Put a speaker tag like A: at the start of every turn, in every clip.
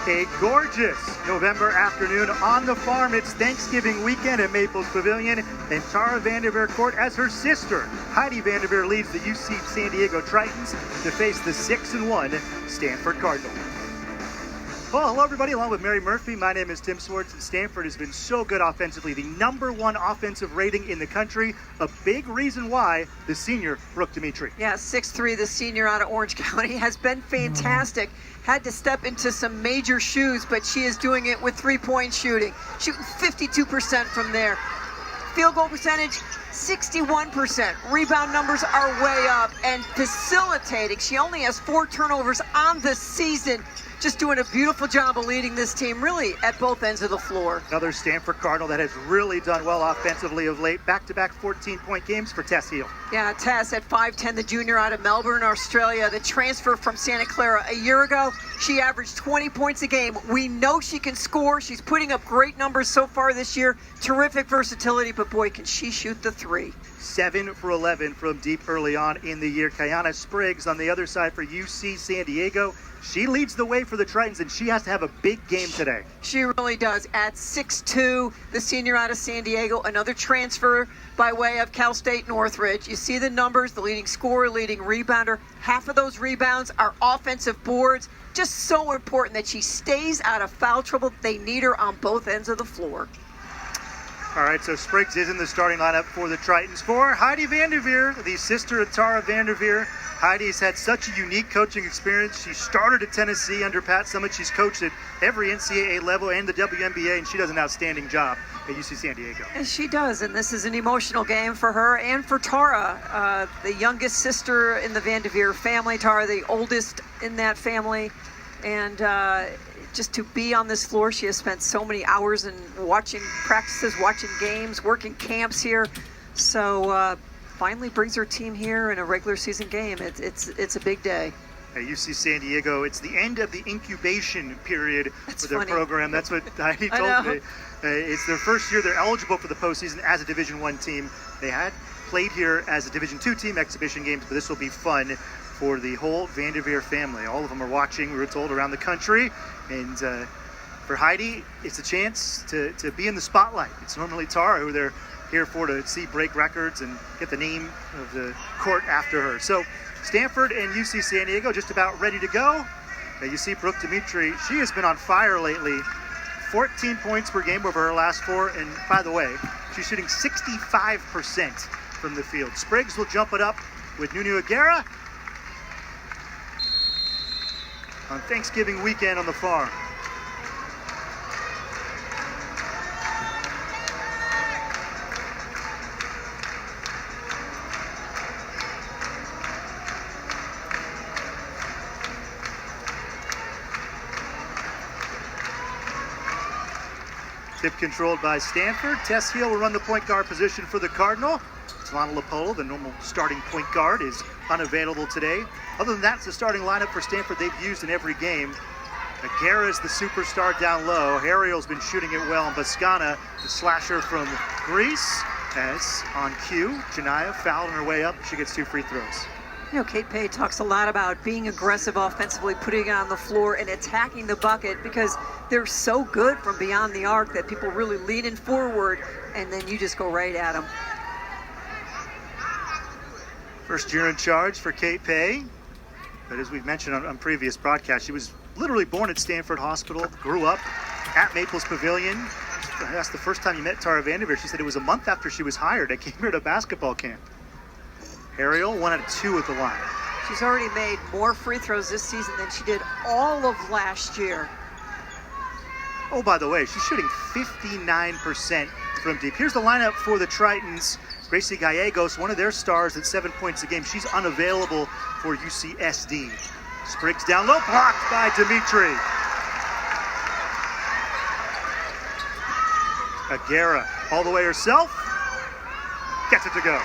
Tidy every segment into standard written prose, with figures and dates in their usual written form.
A: A gorgeous November afternoon on the farm. It's Thanksgiving weekend at Maples Pavilion, and Tara Vanderveer court as her sister, Heidi Vanderveer, leads the UC San Diego Tritons to face the 6-1 Stanford Cardinal. Well, hello everybody, along with Mary Murphy. My name is Tim Swartz, and Stanford has been so good offensively. The #1 offensive rating in the country. A big reason why the senior, Brooke Dimitri.
B: Yeah, 6'3", the senior out of Orange County, has been fantastic. Had to step into some major shoes, but she is doing it with three-point shooting. Shooting 52% from there. Field goal percentage, 61%. Rebound numbers are way up, and facilitating. She only has 4 turnovers on the season. Just doing a beautiful job of leading this team, really, at both ends of the floor.
A: Another Stanford Cardinal that has really done well offensively of late. Back-to-back 14-point games for Tess Heel.
B: Yeah, Tess at 5'10", the junior out of Melbourne, Australia. The transfer from Santa Clara a year ago, she averaged 20 points a game. We know she can score. She's putting up great numbers so far this year. Terrific versatility, but boy, can she shoot the three.
A: 7 for 11 from deep early on in the year. Kayana Spriggs on the other side for UC San Diego. She leads the way for the Tritons, and she has to have a big game today.
B: She really does. At 6'2", the senior out of San Diego, another transfer by way of Cal State Northridge. You see the numbers, the leading scorer, leading rebounder. Half of those rebounds are offensive boards. Just so important that she stays out of foul trouble. They need her on both ends of the floor.
A: All right, so Spriggs is in the starting lineup for the Tritons. For Heidi Vanderveer, the sister of Tara Vanderveer. Heidi's had such a unique coaching experience. She started at Tennessee under Pat Summitt. She's coached at every NCAA level and the WNBA, and she does an outstanding job at UC San Diego.
B: And she does, and this is an emotional game for her and for Tara, the youngest sister in the Vanderveer family. Tara, the oldest in that family, and just to be on this floor, she has spent so many hours in watching practices, watching games, working camps here. So finally brings her team here in a regular season game. It's a big day.
A: At UC San Diego, it's the end of the incubation period for their program. That's what Heidi told me. It's their first year they're eligible for the postseason as a Division I team. They had played here as a Division II team, exhibition games, but this will be fun for the whole Vanderveer family. All of them are watching, we were told, around the country. And for Heidi, it's a chance to be in the spotlight. It's normally Tara who they're here for to see break records and get the name of the court after her. So Stanford and UC San Diego just about ready to go. You see Brooke Dimitri, she has been on fire lately. 14 points per game over her last 4. And by the way, she's shooting 65% from the field. Spriggs will jump it up with Nunu Aguera on Thanksgiving weekend on the farm. Tip controlled by Stanford. Tess Heel will run the point guard position for the Cardinal. Solana Lapolo, the normal starting point guard, is unavailable today. Other than that, it's the starting lineup for Stanford they've used in every game. Aguera is the superstar down low. Ariel's been shooting it well, and Bascana, the slasher from Greece, as on cue. Janaya fouled on her way up. She gets 2 free throws.
B: You know, Kate Pay talks a lot about being aggressive offensively, putting it on the floor and attacking the bucket because they're so good from beyond the arc that people really lean in forward, and then you just go right at them.
A: First year in charge for Kate Pay. But as we've mentioned on previous broadcasts, she was literally born at Stanford Hospital, grew up at Maples Pavilion. That's the first time you met Tara Vanderveer. She said it was a month after she was hired. I came here to basketball camp. Ariel, 1 out of 2 at the line.
B: She's already made more free throws this season than she did all of last year.
A: Oh, by the way, she's shooting 59% from deep. Here's the lineup for the Tritons. Gracie Gallegos, one of their stars at 7 points a game. She's unavailable for UCSD. Spriggs down low, blocked by Dimitri. Aguera all the way herself. Gets it to go.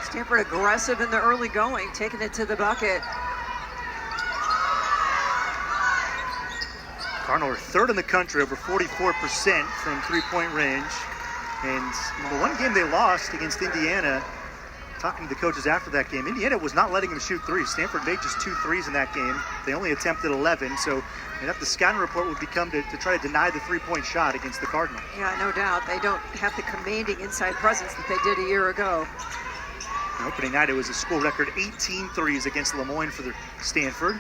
B: Stanford aggressive in the early going, taking it to the bucket.
A: Cardinal are 3rd in the country, over 44% from three-point range. And the one game they lost against Indiana, talking to the coaches after that game, Indiana was not letting him shoot threes. Stanford made just 2 threes in that game. They only attempted 11, so the scouting report would become to try to deny the three-point shot against the Cardinals.
B: Yeah, no doubt. They don't have the commanding inside presence that they did a year ago.
A: On opening night, it was a school record 18 threes against Lemoyne for the Stanford.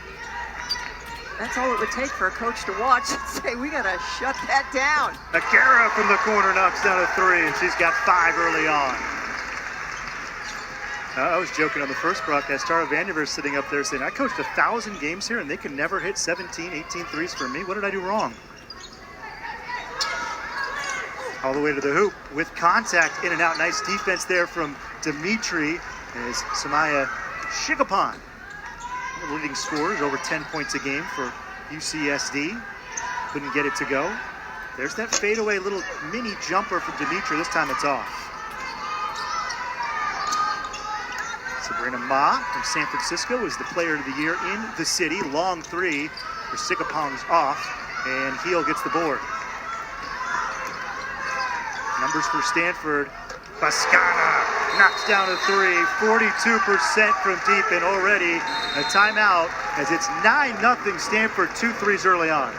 B: That's all it would take for a coach to watch and say, we got to shut that down.
A: Aguera from the corner knocks down a 3, and she's got 5 early on. I was joking on the first broadcast. Tara Vanderveer sitting up there saying, I coached 1,000 games here, and they can never hit 17, 18 threes for me. What did I do wrong? All the way to the hoop with contact, in and out. Nice defense there from Dimitri as Samaya Shigapon. The leading scorers, over 10 points a game for UCSD. Couldn't get it to go. There's that fadeaway little mini jumper for Dimitri. This time it's off. Sabrina Ma from San Francisco is the player of the year in the city. Long 3 for Sigapon's off, and Heel gets the board. Numbers for Stanford. Bascana knocks down a 3, 42% from deep, and already a timeout as it's 9-0 Stanford, 2 threes early on.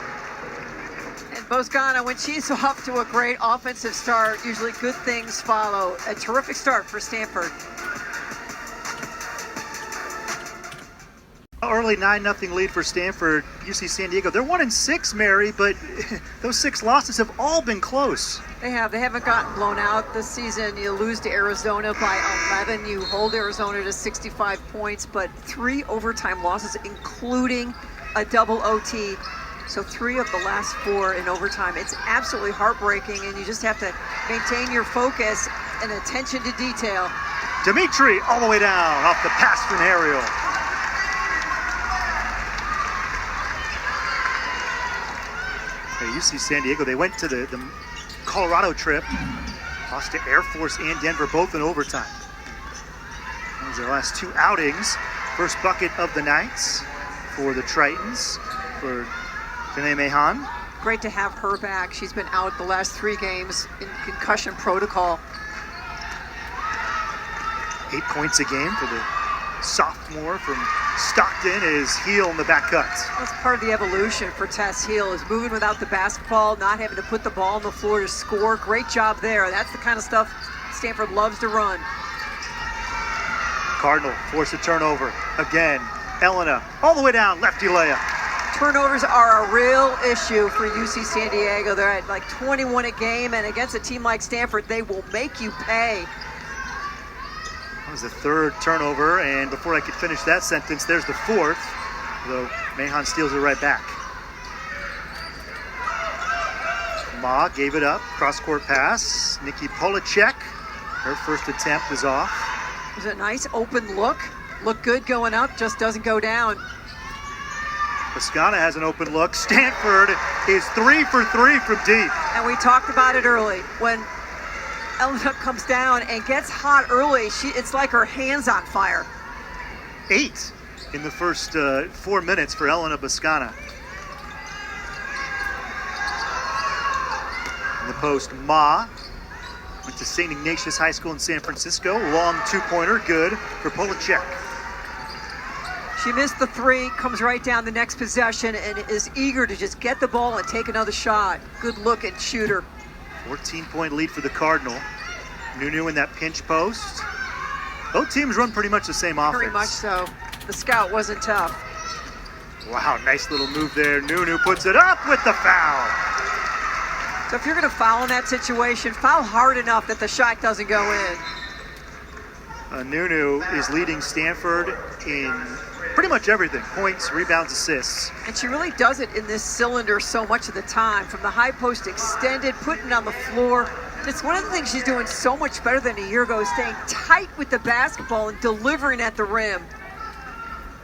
B: And Boscana, when she's off to a great offensive start, usually good things follow. A terrific start for Stanford.
A: Early 9-0 lead for Stanford. UC San Diego, they're 1-6, Mary, but those 6 losses have all been close.
B: They haven't gotten blown out this season. You lose to Arizona by 11. You hold Arizona to 65 points, but 3 overtime losses, including a double OT. So 3 of the last 4 in overtime. It's absolutely heartbreaking, and you just have to maintain your focus and attention to detail.
A: Dimitri all the way down off the pass from Ariel. UC San Diego, they went to the Colorado trip, lost to Air Force and Denver, both in overtime. That was their last 2 outings. First bucket of the night for the Tritons, for Janae Mahan.
B: Great to have her back. She's been out the last 3 games in concussion protocol.
A: 8 points a game for the sophomore from Stockton is Heel in the back cut.
B: That's part of the evolution for Tess Heel, is moving without the basketball, not having to put the ball on the floor to score. Great job there. That's the kind of stuff Stanford loves to run.
A: Cardinal force a turnover again. Elena all the way down, lefty layup.
B: Turnovers are a real issue for UC San Diego. They're at like 21 a game, and against a team like Stanford, they will make you pay.
A: That was the 3rd turnover, and before I could finish that sentence, there's the 4th, though Mahan steals it right back. Ma gave it up, cross-court pass. Nikki Polacek, her first attempt is off.
B: It was a nice open look. Looked good going up, just doesn't go down.
A: Bascana has an open look. Stanford is 3 for 3 from deep.
B: And we talked about it early. When Elena comes down and gets hot early, it's like her hand's on fire.
A: 8 in the first 4 minutes for Elena Bascana. In the post, Ma went to St. Ignatius High School in San Francisco. Long 2-pointer, good for Polacek.
B: She missed the 3, comes right down the next possession, and is eager to just get the ball and take another shot. Good looking shooter.
A: 14-point lead for the Cardinal. Nunu in that pinch post. Both teams run pretty much the same offense.
B: Very much so. The scout wasn't tough.
A: Wow, nice little move there. Nunu puts it up with the foul.
B: So if you're going to foul in that situation, foul hard enough that the shot doesn't go in.
A: Nunu is leading Stanford in pretty much everything. Points, rebounds, assists.
B: And she really does it in this cylinder so much of the time. From the high post extended, putting it on the floor. It's one of the things she's doing so much better than a year ago, staying tight with the basketball and delivering at the rim.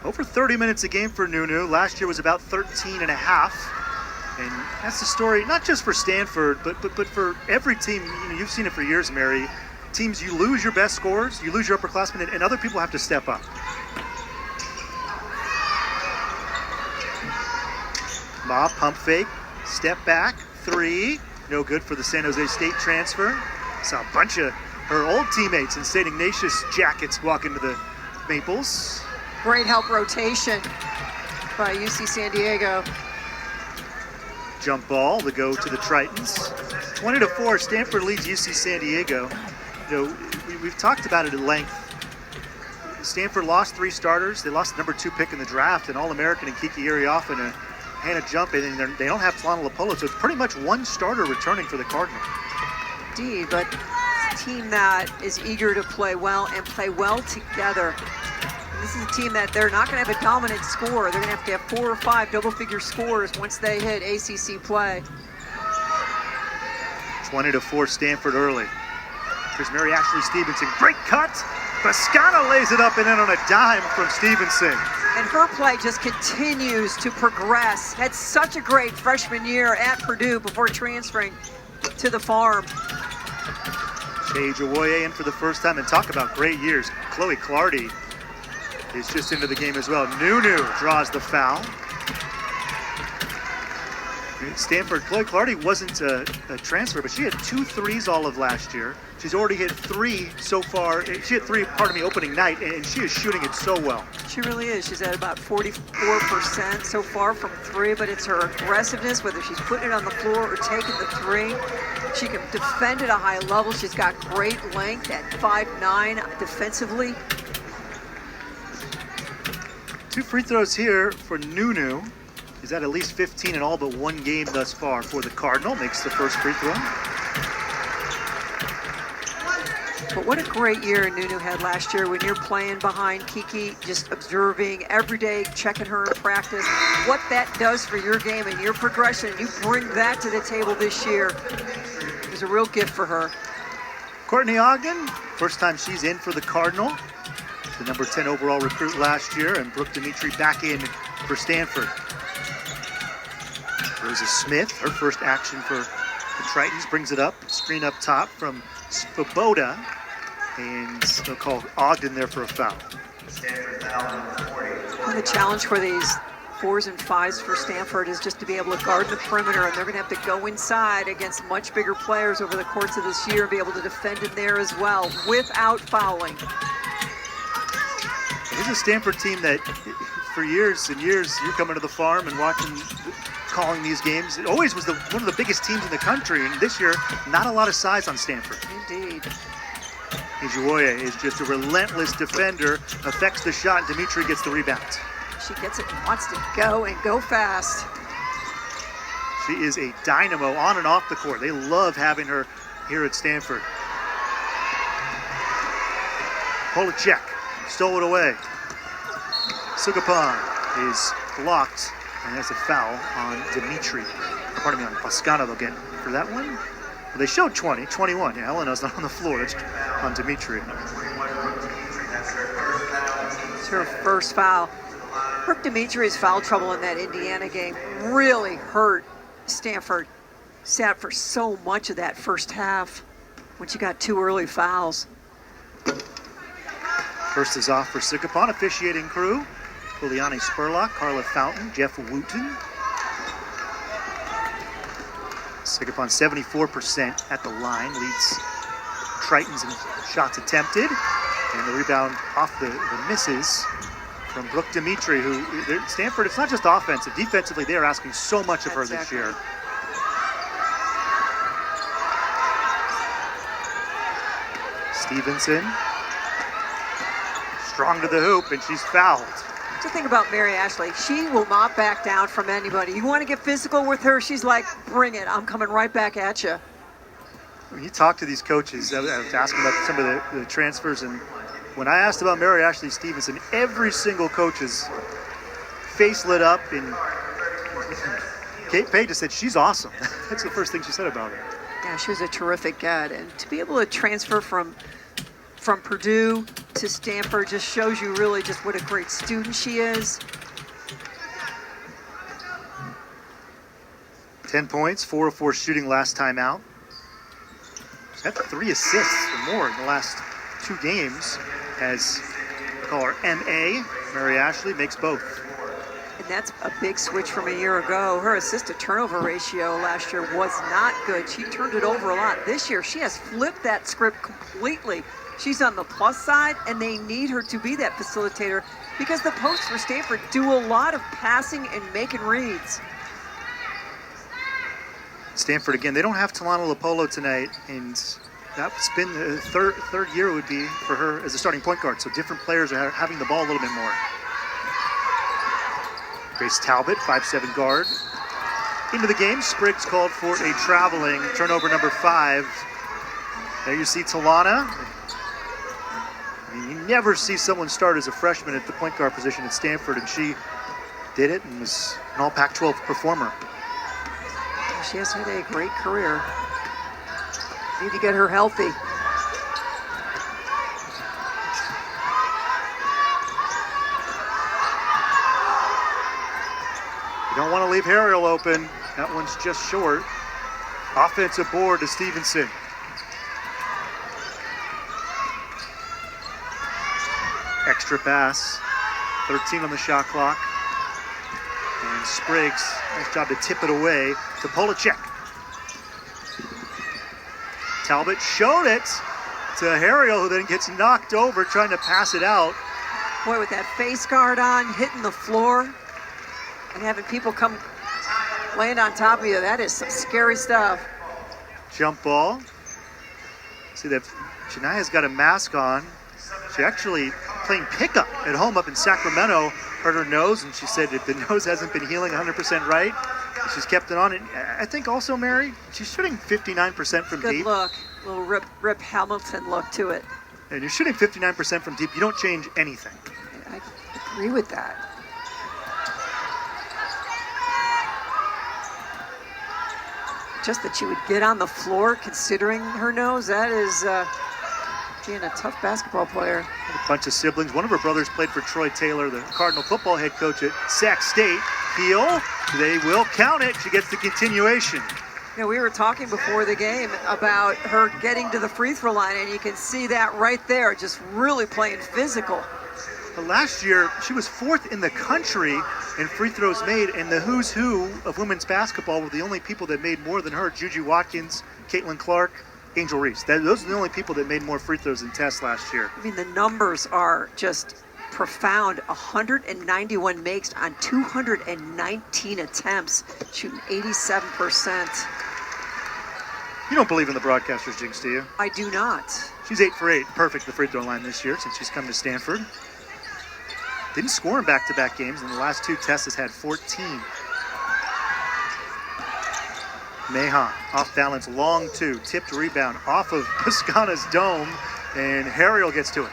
A: Over 30 minutes a game for Nunu. Last year was about 13 and a half. And that's the story, not just for Stanford, but for every team. You've seen it for years, Mary. Teams, you lose your best scorers, you lose your upperclassmen, and other people have to step up. Ma, pump fake, step back, 3. No good for the San Jose State transfer. Saw a bunch of her old teammates in St. Ignatius jackets walk into the Maples.
B: Great help rotation by UC San Diego.
A: Jump ball to go to the Tritons. 20-4, Stanford leads UC San Diego. You know, we've talked about it at length. Stanford lost 3 starters. They lost the number 2 pick in the draft, an All-American in Kiki Arioff and a Hannah Jump, and they don't have Talana Lapolo, so it's pretty much 1 starter returning for the Cardinal.
B: Indeed, but it's a team that is eager to play well and play well together. This is a team that they're not going to have a dominant score. They're going to have 4 or 5 double-figure scores once they hit ACC play.
A: 20-4 Stanford early. Here's Mary Ashley Stevenson. Great cut. Bascana lays it up and in on a dime from Stevenson.
B: And her play just continues to progress. Had such a great freshman year at Purdue before transferring to the Farm.
A: Shea Jawoye in for the first time, and talk about great years. Chloe Clardy is just into the game as well. Nunu draws the foul. Stanford, Chloe Clardy wasn't a transfer, but she had 2 threes all of last year. She's already hit 3 so far. She hit 3, opening night, and she is shooting it so well.
B: She really is. She's at about 44% so far from 3, but it's her aggressiveness, whether she's putting it on the floor or taking the 3. She can defend at a high level. She's got great length at 5'9" defensively.
A: 2 free throws here for Nunu. He's at least 15 in all but 1 game thus far for the Cardinal. Makes the first free throw.
B: But what a great year Nunu had last year when you're playing behind Kiki, just observing every day, checking her in practice, what that does for your game and your progression. You bring that to the table this year. It was a real gift for her.
A: Courtney Ogden, first time she's in for the Cardinal. The number 10 overall recruit last year, and Brooke Dimitri back in for Stanford. Rosa Smith, her first action for the Tritons, brings it up. Screen up top from Svoboda, and they'll call Ogden there for a foul.
B: And the challenge for these 4s and 5s for Stanford is just to be able to guard the perimeter, and they're going to have to go inside against much bigger players over the course of this year and be able to defend in there as well without fouling.
A: This is a Stanford team that for years and years, you're coming to the Farm and watching, calling these games. It always was one of the biggest teams in the country, and this year, not a lot of size on Stanford.
B: Indeed.
A: Ijuoye is just a relentless defender, affects the shot, and Dimitri gets the rebound.
B: She gets it and wants to go and go fast.
A: She is a dynamo on and off the court. They love having her here at Stanford. Polacek stole it away. Sugapan is blocked, and there's a foul on Dimitri. Pardon me, on Pascana they'll get for that one. Well, they showed 20, 21. Yeah, Elena's not on the floor. That's on Dimitri.
B: It's her first foul. Brooke Dimitri's foul trouble in that Indiana game really hurt Stanford. Sat for so much of that first half when she got 2 early fouls.
A: First is off for Sugapan. Officiating crew: Juliani Spurlock, Carla Fountain, Jeff Wooten. Sugapan 74% at the line, leads Tritons in shots attempted. And the rebound off the misses from Brooke Dimitri, who, Stanford, it's not just offensive. Defensively, they are asking so much of her this year. Stevenson, strong to the hoop, and she's fouled.
B: The thing about Mary Ashley, she will not back down from anybody. You want to get physical with her, she's like, bring it. I'm coming right back at you.
A: When you talk to these coaches, I was asking about some of the transfers, and when I asked about Mary Ashley Stevenson, every single coach's face lit up, and Kate Page said she's awesome. That's the first thing she said about her.
B: Yeah, she was a terrific guy, and to be able to transfer from Purdue to Stanford just shows you really just what a great student she is.
A: 10 points, 4 of 4 shooting last time out. She's had 3 assists or more in the last 2 games, as we call her MA. Mary Ashley makes both.
B: And that's a big switch from a year ago. Her assist-to-turnover ratio last year was not good. She turned it over a lot. This year, she has flipped that script completely. She's on the plus side, and they need her to be that facilitator because the posts for Stanford do a lot of passing and making reads.
A: Stanford, again, they don't have Talana Lopolo tonight, and that's been the third year it would be for her as a starting point guard. So different players are having the ball a little bit more. Grace Talbot, 5'7" guard. Into the game, Spriggs called for a traveling, turnover number 5. There you see Talana. You never see someone start as a freshman at the point guard position at Stanford, and she did it and was an all Pac-12 performer.
B: She has had a great career. Need to get her healthy.
A: You don't want to leave Harrell open. That one's just short. Offensive board to Stevenson. Extra pass. 13 on the shot clock. And Spriggs, nice job to tip it away to Polacek. Talbot showed it to Harrell, who then gets knocked over trying to pass it out.
B: Boy, with that face guard on, hitting the floor, and having people come land on top of you, that is some scary stuff.
A: Jump ball. See that Shania's got a mask on. She actually playing pickup at home up in Sacramento, hurt her nose, and she said if the nose hasn't been healing 100% right, she's kept it on. And I think also, Mary, she's shooting 59% from deep.
B: Good look. A little Rip Hamilton look to it.
A: And you're shooting 59% from deep. You don't change anything.
B: I agree with that. Just that she would get on the floor considering her nose, that is being a tough basketball player.
A: A bunch of siblings. One of her brothers played for Troy Taylor, the Cardinal football head coach at Sac State. Heel, they will count it. She gets the continuation.
B: You know, we were talking before the game about her getting to the free throw line, and you can see that right there, just really playing physical.
A: But last year, she was 4th in the country in free throws made, and the who's who of women's basketball were the only people that made more than her. Juju Watkins, Caitlin Clark, Angel Reese. Those are the only people that made more free throws than Tess last year.
B: I mean, the numbers are just profound. 191 makes on 219 attempts, shooting 87%.
A: You don't believe in the broadcaster's jinx, do you?
B: I do not.
A: She's 8 for 8, perfect at the free throw line this year since she's come to Stanford. Didn't score in back-to-back games, and the last 2 Tess has had 14. Mahan, off balance, long 2, tipped rebound off of Piscana's dome, and Harrell gets to it.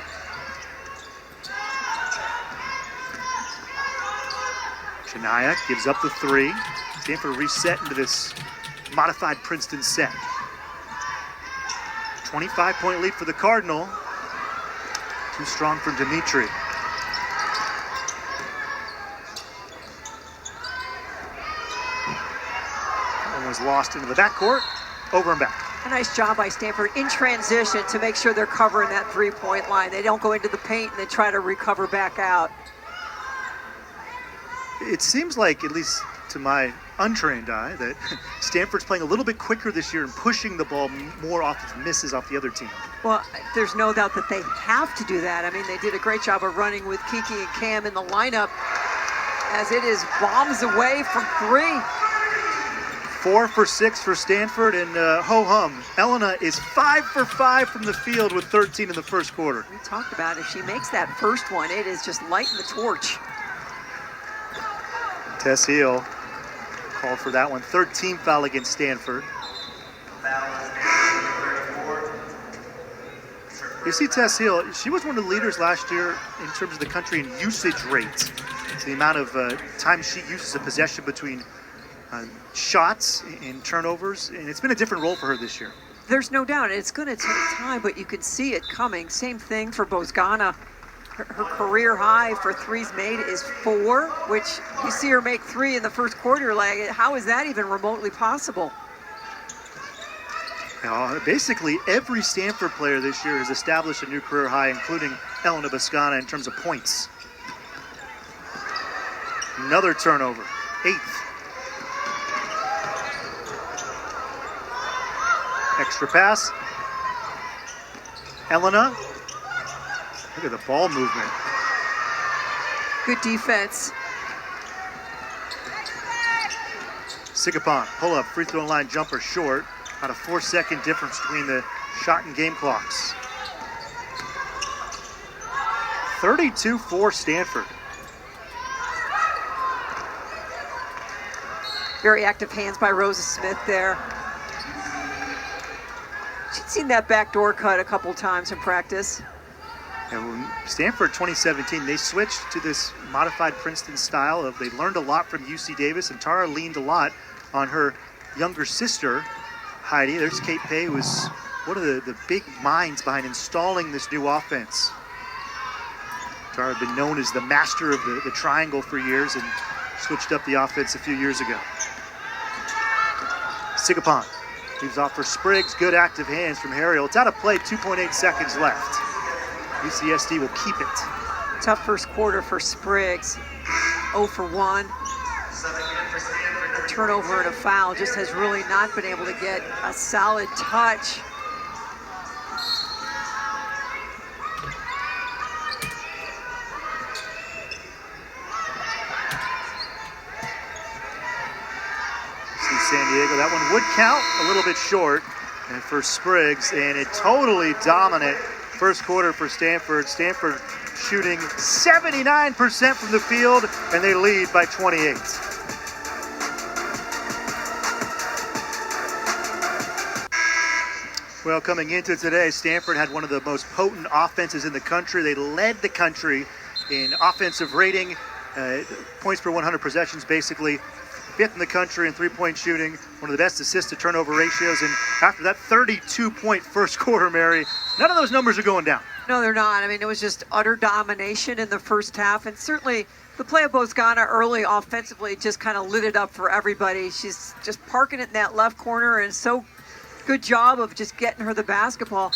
A: Shania gives up the 3. Stanford reset into this modified Princeton set. 25-point lead for the Cardinal. Too strong for Dimitri. That one was lost into the backcourt. Over and back.
B: A nice job by Stanford in transition to make sure they're covering that three-point line. They don't go into the paint and then try to recover back out.
A: It seems like, at least to my untrained eye, that Stanford's playing a little bit quicker this year and pushing the ball more off of misses off the other team.
B: Well, there's no doubt that they have to do that. I mean, they did a great job of running with Kiki and Cam in the lineup as it is bombs away from 3.
A: 4 for 6 for Stanford, and ho-hum, Elena is 5 for 5 from the field with 13 in the first quarter.
B: We talked about it. If she makes that first one, it is just lighting the torch.
A: Tess Heel called for that one. 3rd team foul against Stanford. You see Tess Heel, she was one of the leaders last year in terms of the country in usage rates. It's the amount of time she uses a possession between shots and turnovers, and it's been a different role for her this year.
B: There's no doubt. It's going to take time, but you can see it coming. Same thing for Bozgana. Her career high for threes made is 4, which you see her make 3 in the first quarter. Like, how is that even remotely possible?
A: Basically, every Stanford player this year has established a new career high, including Elena Boscana in terms of points. Another turnover, 8th. Extra pass. Elena. Look at the ball movement.
B: Good defense.
A: Sigapon, pull up, free throw line jumper short. About a 4-second difference between the shot and game clocks. 32-4 Stanford.
B: Very active hands by Rosa Smith there. She'd seen that backdoor cut a couple times in practice.
A: And when Stanford 2017, they switched to this modified Princeton style of they learned a lot from UC Davis, and Tara leaned a lot on her younger sister, Heidi. There's Kate Pay, who was one of the big minds behind installing this new offense. Tara had been known as the master of the triangle for years and switched up the offense a few years ago. Sigapon leaves off for Spriggs. Good active hands from Harriel. It's out of play, 2.8 seconds left. UCSD will keep it.
B: Tough first quarter for Spriggs. 0 for 1. A turnover and a foul. Just has really not been able to get a solid touch.
A: See San Diego, that one would count, a little bit short. And for Spriggs, and a totally dominant first quarter for Stanford. Stanford shooting 79% from the field, and they lead by 28. Well, coming into today, Stanford had one of the most potent offenses in the country. They led the country in offensive rating, points per 100 possessions, basically. 5th in the country in three-point shooting, one of the best assist-to-turnover ratios. And after that 32-point first quarter, Mary, none of those numbers are going down.
B: No, they're not. I mean, it was just utter domination in the first half. And certainly the play of Bozgana early offensively just kind of lit it up for everybody. She's just parking it in that left corner, and so good job of just getting her the basketball.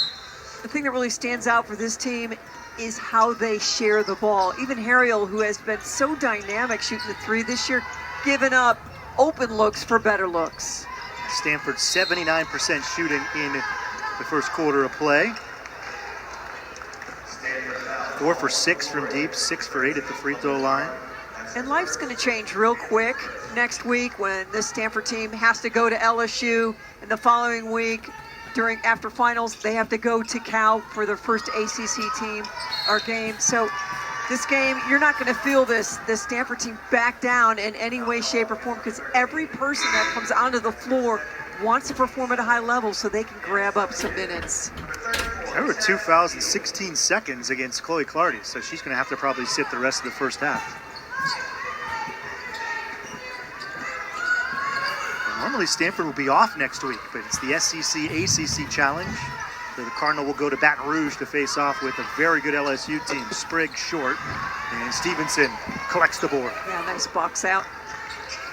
B: The thing that really stands out for this team is how they share the ball. Even Harriel, who has been so dynamic shooting the three this year, giving up open looks for better looks.
A: Stanford 79% shooting in the first quarter of play. 4 for 6 from deep, 6 for 8 at the free throw line.
B: And life's going to change real quick next week when this Stanford team has to go to LSU, and the following week after finals they have to go to Cal for their first ACC team or game. So this game, you're not going to feel this Stanford team back down in any way, shape, or form, because every person that comes onto the floor wants to perform at a high level so they can grab up some minutes.
A: There were 2 fouls in 16 seconds against Chloe Clardy, so she's going to have to probably sit the rest of the first half. And normally Stanford will be off next week, but it's the SEC-ACC challenge. So the Cardinal will go to Baton Rouge to face off with a very good LSU team. Spriggs short, and Stevenson collects the board.
B: Yeah, nice box out.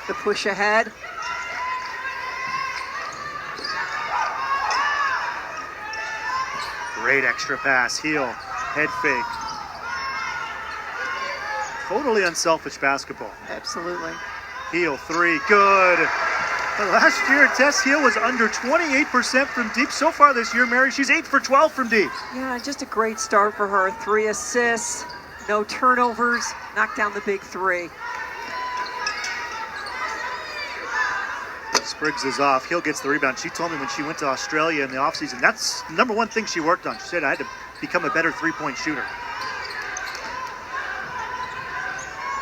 B: The push ahead.
A: Great extra pass, heel, head fake. Totally unselfish basketball.
B: Absolutely.
A: Heel three, good. Last year, Tess Heel was under 28% from deep. So far this year, Mary, she's 8 for 12 from deep.
B: Yeah, just a great start for her. 3 assists, no turnovers, knocked down the big 3.
A: Spriggs is off. Heel gets the rebound. She told me when she went to Australia in the offseason, that's the number one thing she worked on. She said, I had to become a better three-point shooter.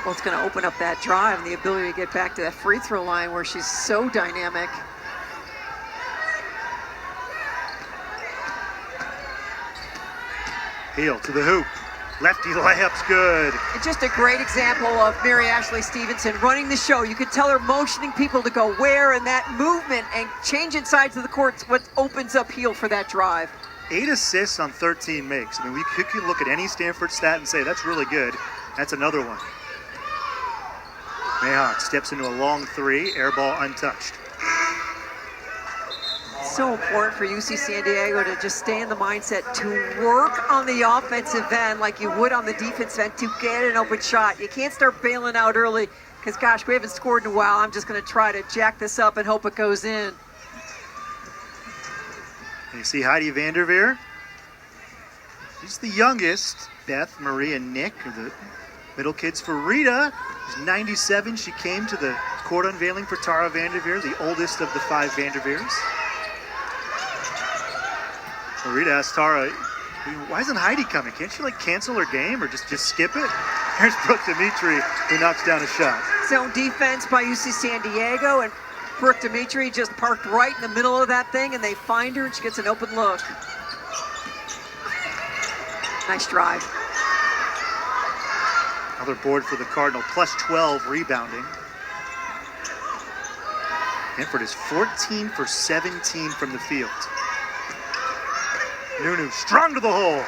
B: Well, it's going to open up that drive and the ability to get back to that free throw line where she's so dynamic.
A: Heel to the hoop. Lefty layup's good.
B: It's just a great example of Mary Ashley Stevenson running the show. You could tell her motioning people to go where, and that movement and changing sides of the court what opens up Heel for that drive.
A: 8 assists on 13 makes. I mean, we could look at any Stanford stat and say that's really good. That's another one. Mayhawk steps into a long 3, air ball untouched.
B: So important for UC San Diego to just stay in the mindset to work on the offensive end like you would on the defensive end to get an open shot. You can't start bailing out early because, gosh, we haven't scored in a while. I'm just going to try to jack this up and hope it goes in.
A: And you see Heidi Vanderveer. She's the youngest. Beth, Marie, and Nick are the middle kids. For Rita, she's 97. She came to the court unveiling for Tara Vanderveer, the oldest of the 5 Vanderveers. So Rita asked Tara, why isn't Heidi coming? Can't she cancel her game or just skip it? Here's Brooke Dimitri, who knocks down a shot.
B: Zone defense by UC San Diego, and Brooke Dimitri just parked right in the middle of that thing, and they find her, and she gets an open look. Nice drive.
A: Another board for the Cardinal, plus 12 rebounding. Stanford is 14 for 17 from the field. Nunu strong to the hole.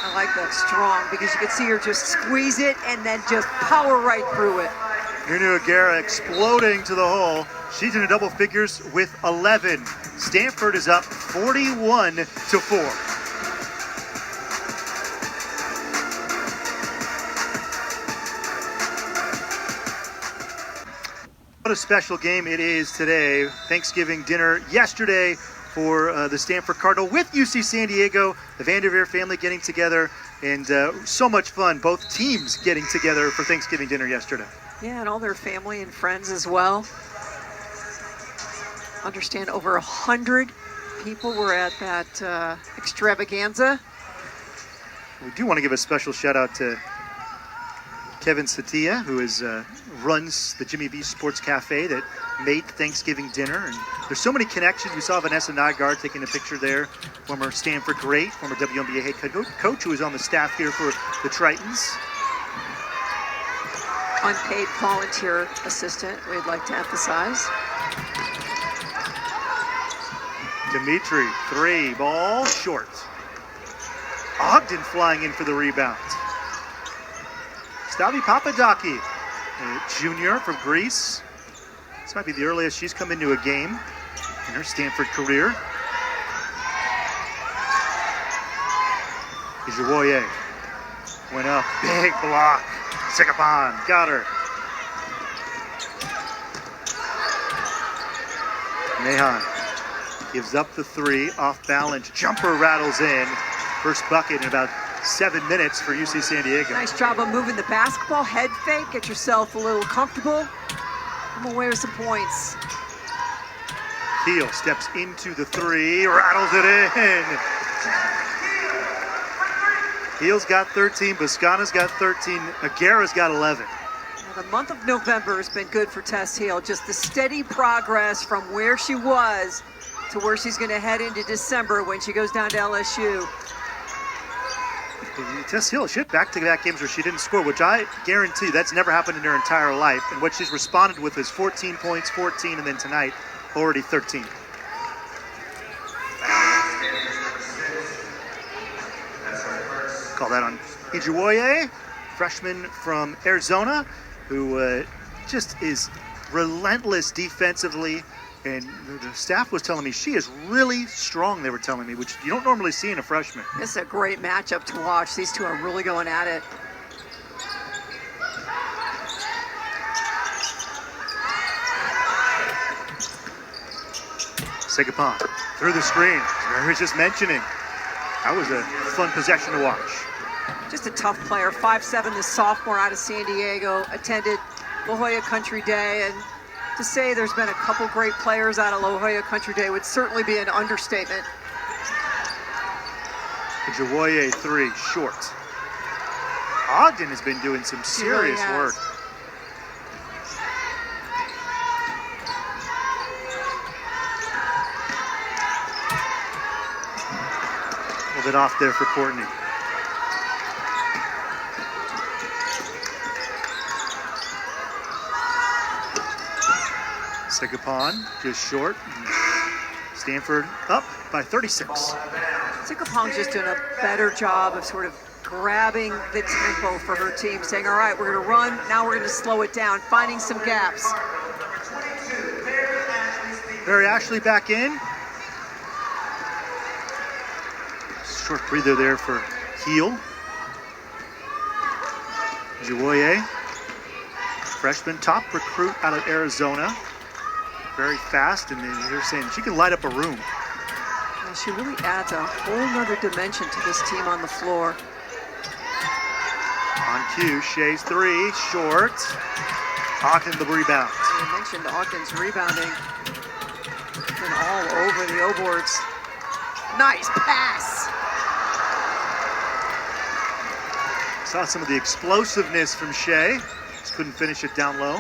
B: I like that strong because you can see her just squeeze it and then just power right through it.
A: Nunu Aguera exploding to the hole. She's in double figures with 11. Stanford is up 41-4. What a special game it is today. Thanksgiving dinner yesterday for the Stanford Cardinal with UC San Diego, the Vanderveer family getting together, and so much fun. Both teams getting together for Thanksgiving dinner yesterday.
B: Yeah, and all their family and friends as well. Understand over 100 people were at that extravaganza.
A: We do want to give a special shout out to Kevin Satia, who runs the Jimmy V Sports Cafe that made Thanksgiving dinner. And there's so many connections. We saw Vanessa Nygaard taking a picture there, former Stanford great, former WNBA head coach who is on the staff here for the Tritons.
B: Unpaid volunteer assistant, we'd like to emphasize.
A: Dimitri, 3, ball short. Ogden flying in for the rebound. Stavi Papadaki, a junior from Greece. This might be the earliest she's come into a game in her Stanford career. Ijuwoye went up, big block. Sekapon got her. Mahan gives up the 3, off balance, jumper rattles in. First bucket in about 7 minutes for UC San Diego.
B: Nice job of moving the basketball, head fake, get yourself a little comfortable. Come away with some points.
A: Heel steps into the 3, rattles it in. Heel's got 13, Boscana's got 13, Aguera's got 11.
B: Now, the month of November has been good for Tess Heel. Just the steady progress from where she was to where she's going to head into December when she goes down to LSU.
A: Tess Hill, she had back-to-back games where she didn't score, which I guarantee that's never happened in her entire life. And what she's responded with is 14 points, 14, and then tonight, already 13. Call that on Ijuwoye, freshman from Arizona, who just is relentless defensively. And the staff was telling me she is really strong, they were telling me, which you don't normally see in a freshman.
B: This is a great matchup to watch. These two are really going at it.
A: Sekapon through the screen. I was just mentioning. That was a fun possession to watch.
B: Just a tough player. 5'7", the sophomore out of San Diego, attended La Jolla Country Day, and to say there's been a couple great players out of La Jolla Country Day would certainly be an understatement.
A: Ijuwoye 3, short. Ogden has been doing some serious work. A little bit off there for Courtney. Sekapon just short. Stanford up by 36.
B: Sekapong's just doing a better job of sort of grabbing the tempo for her team, saying, all right, we're going to run, now we're going to slow it down, finding some gaps.
A: Barry Ashley back in. Short breather there for Heel. Ijuwoye. Freshman, top recruit out of Arizona. Very fast, and they're saying she can light up a room.
B: And she really adds a whole nother dimension to this team on the floor.
A: On cue, Shea's three, short. Ogden the rebound.
B: You mentioned Ogden's rebounding. And all over the O-boards. Nice pass.
A: Saw some of the explosiveness from Shea. Just couldn't finish it down low.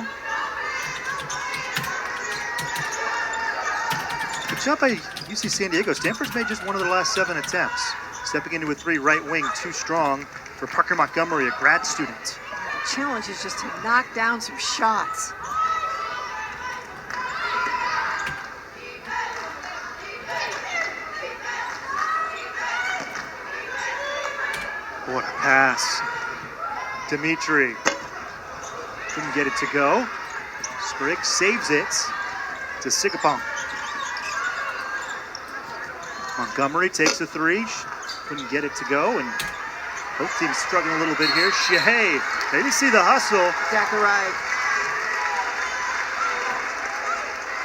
A: Good job by UC San Diego. Stanford's made just one of their last 7 attempts. Stepping into a 3 right wing, too strong for Parker Montgomery, a grad student.
B: The challenge is just to knock down some shots.
A: What a pass. Dimitri couldn't get it to go. Spriggs saves it to Sigapong. Montgomery takes a 3. Couldn't get it to go, and both teams struggling a little bit here. Shea, maybe see the hustle.
B: Exactly right.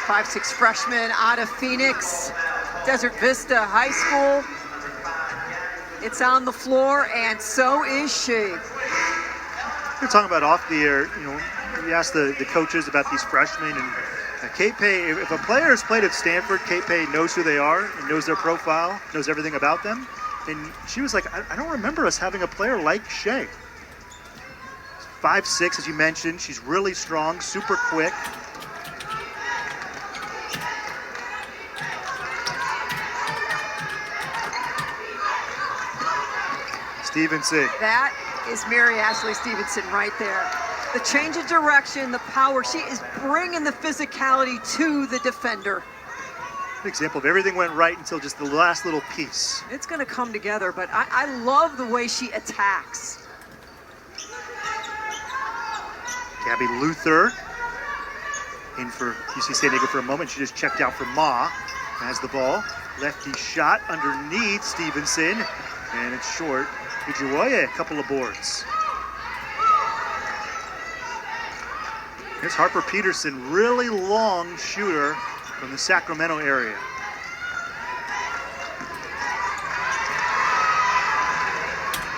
B: 5'6" freshman out of Phoenix, Desert Vista High School. It's on the floor, and so is she.
A: We're talking about off the air, you know, we asked the coaches about these freshmen, and Kate Pay, if a player has played at Stanford, Kate Pay knows who they are and knows their profile, knows everything about them. And she was like, I don't remember us having a player like Shea. 5'6", as you mentioned. She's really strong, super quick. Stevenson.
B: That is Mary Ashley Stevenson right there. The change of direction, the power. She is bringing the physicality to the defender.
A: An example of everything went right until just the last little piece.
B: It's going to come together, but I love the way she attacks.
A: Gabby Luther in for UC San Diego for a moment. She just checked out for Ma. Has the ball. Lefty shot underneath Stevenson, and it's short. Ujiwoye, a couple of boards. Here's Harper Peterson, really long shooter from the Sacramento area.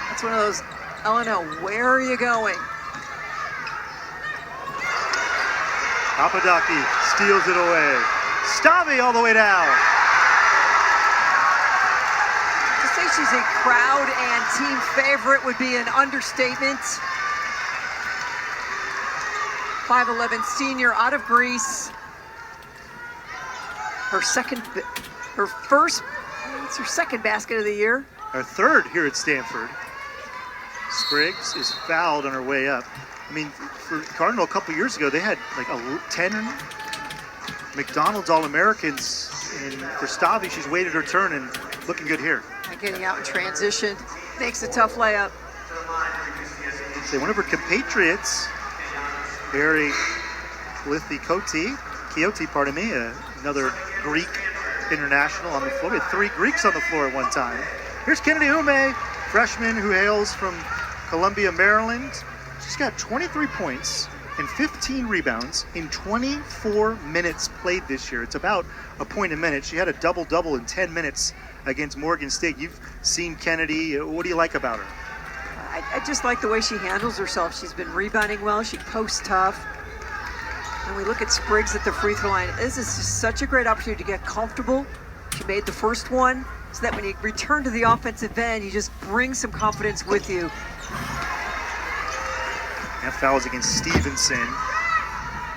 B: That's one of those, Elena, where are you going?
A: Papadaki steals it away. Stavi all the way down.
B: To say she's a crowd and team favorite would be an understatement. 5'11" senior out of Greece. It's her second basket of the year.
A: Our third here at Stanford. Spriggs is fouled on her way up. I mean, for Cardinal a couple years ago, they had like 10 McDonald's All-Americans. And for Stavi, she's waited her turn and looking good here.
B: And getting out in transition, makes a tough layup.
A: Say one of her compatriots, Barry Kyoto, pardon me, another Greek international on the floor. We had 3 Greeks on the floor at one time. Here's Kennedy Ume, freshman who hails from Columbia, Maryland. She's got 23 points and 15 rebounds in 24 minutes played this year. It's about a point a minute. She had a double-double in 10 minutes against Morgan State. You've seen Kennedy. What do you like about her?
B: I just like the way she handles herself. She's been rebounding well. She posts tough. And we look at Spriggs at the free throw line. This is just such a great opportunity to get comfortable. She made the first one so that when you return to the offensive end, you just bring some confidence with you.
A: That foul is against Stevenson.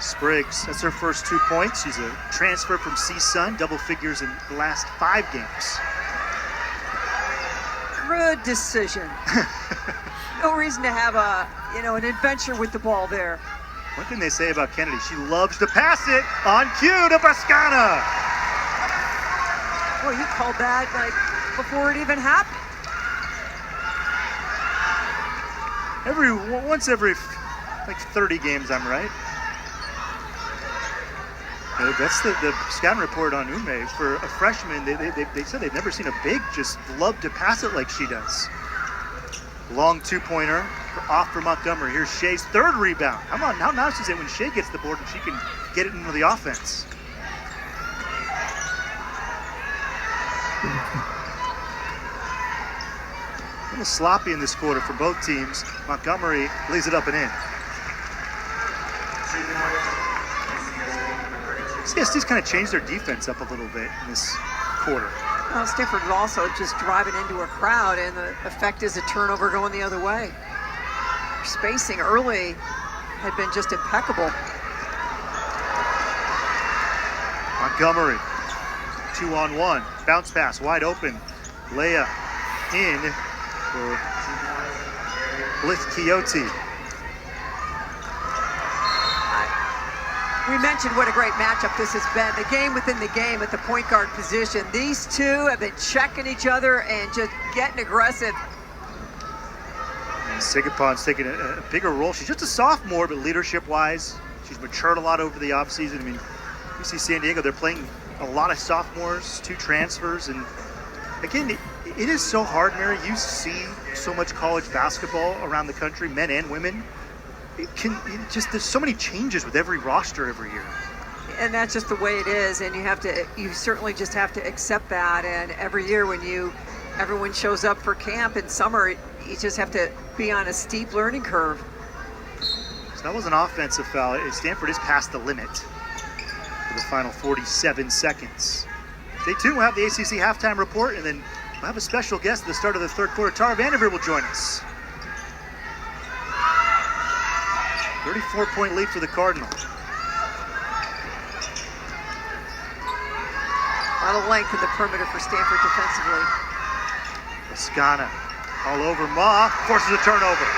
A: Spriggs, that's her first 2 points. She's a transfer from CSUN, double figures in the last 5 games.
B: Good decision. No reason to have an adventure with the ball there.
A: What can they say about Kennedy? She loves to pass it on cue to Pascana.
B: Well, you called that before it even happened.
A: Once every 30 games, I'm right. That's the scouting report on Ume. For a freshman, they said they've never seen a big just love to pass it like she does. Long two-pointer off for Montgomery. Here's Shea's third rebound. Come on, how nice is it when Shea gets the board and she can get it into the offense? A little sloppy in this quarter for both teams. Montgomery lays it up and in. UCSD's kind of changed their defense up a little bit in this quarter.
B: Well, Stanford also just driving into a crowd, and the effect is a turnover going the other way. Spacing early had been just impeccable.
A: Montgomery, 2-on-1, bounce pass, wide open, layup in for Blith Quixote.
B: We mentioned what a great matchup this has been. The game within the game at the point guard position. These two have been checking each other and just getting aggressive.
A: And Sigapon's taking a bigger role. She's just a sophomore, but leadership-wise, she's matured a lot over the offseason. I mean, you see San Diego, they're playing a lot of sophomores, 2 transfers, and again, it is so hard, Mary. You see so much college basketball around the country, men and women. There's so many changes with every roster every year.
B: And that's just the way it is, and you certainly just have to accept that. And every year when everyone shows up for camp in summer, you just have to be on a steep learning curve.
A: So that was an offensive foul. Stanford is past the limit for the final 47 seconds. Stay tuned. We'll have the ACC halftime report, and then we'll have a special guest at the start of the third quarter. Tara Vanderveer will join us. 34-point lead for the Cardinal.
B: A lot of length in the perimeter for Stanford defensively.
A: Lascana all over Ma, forces a turnover.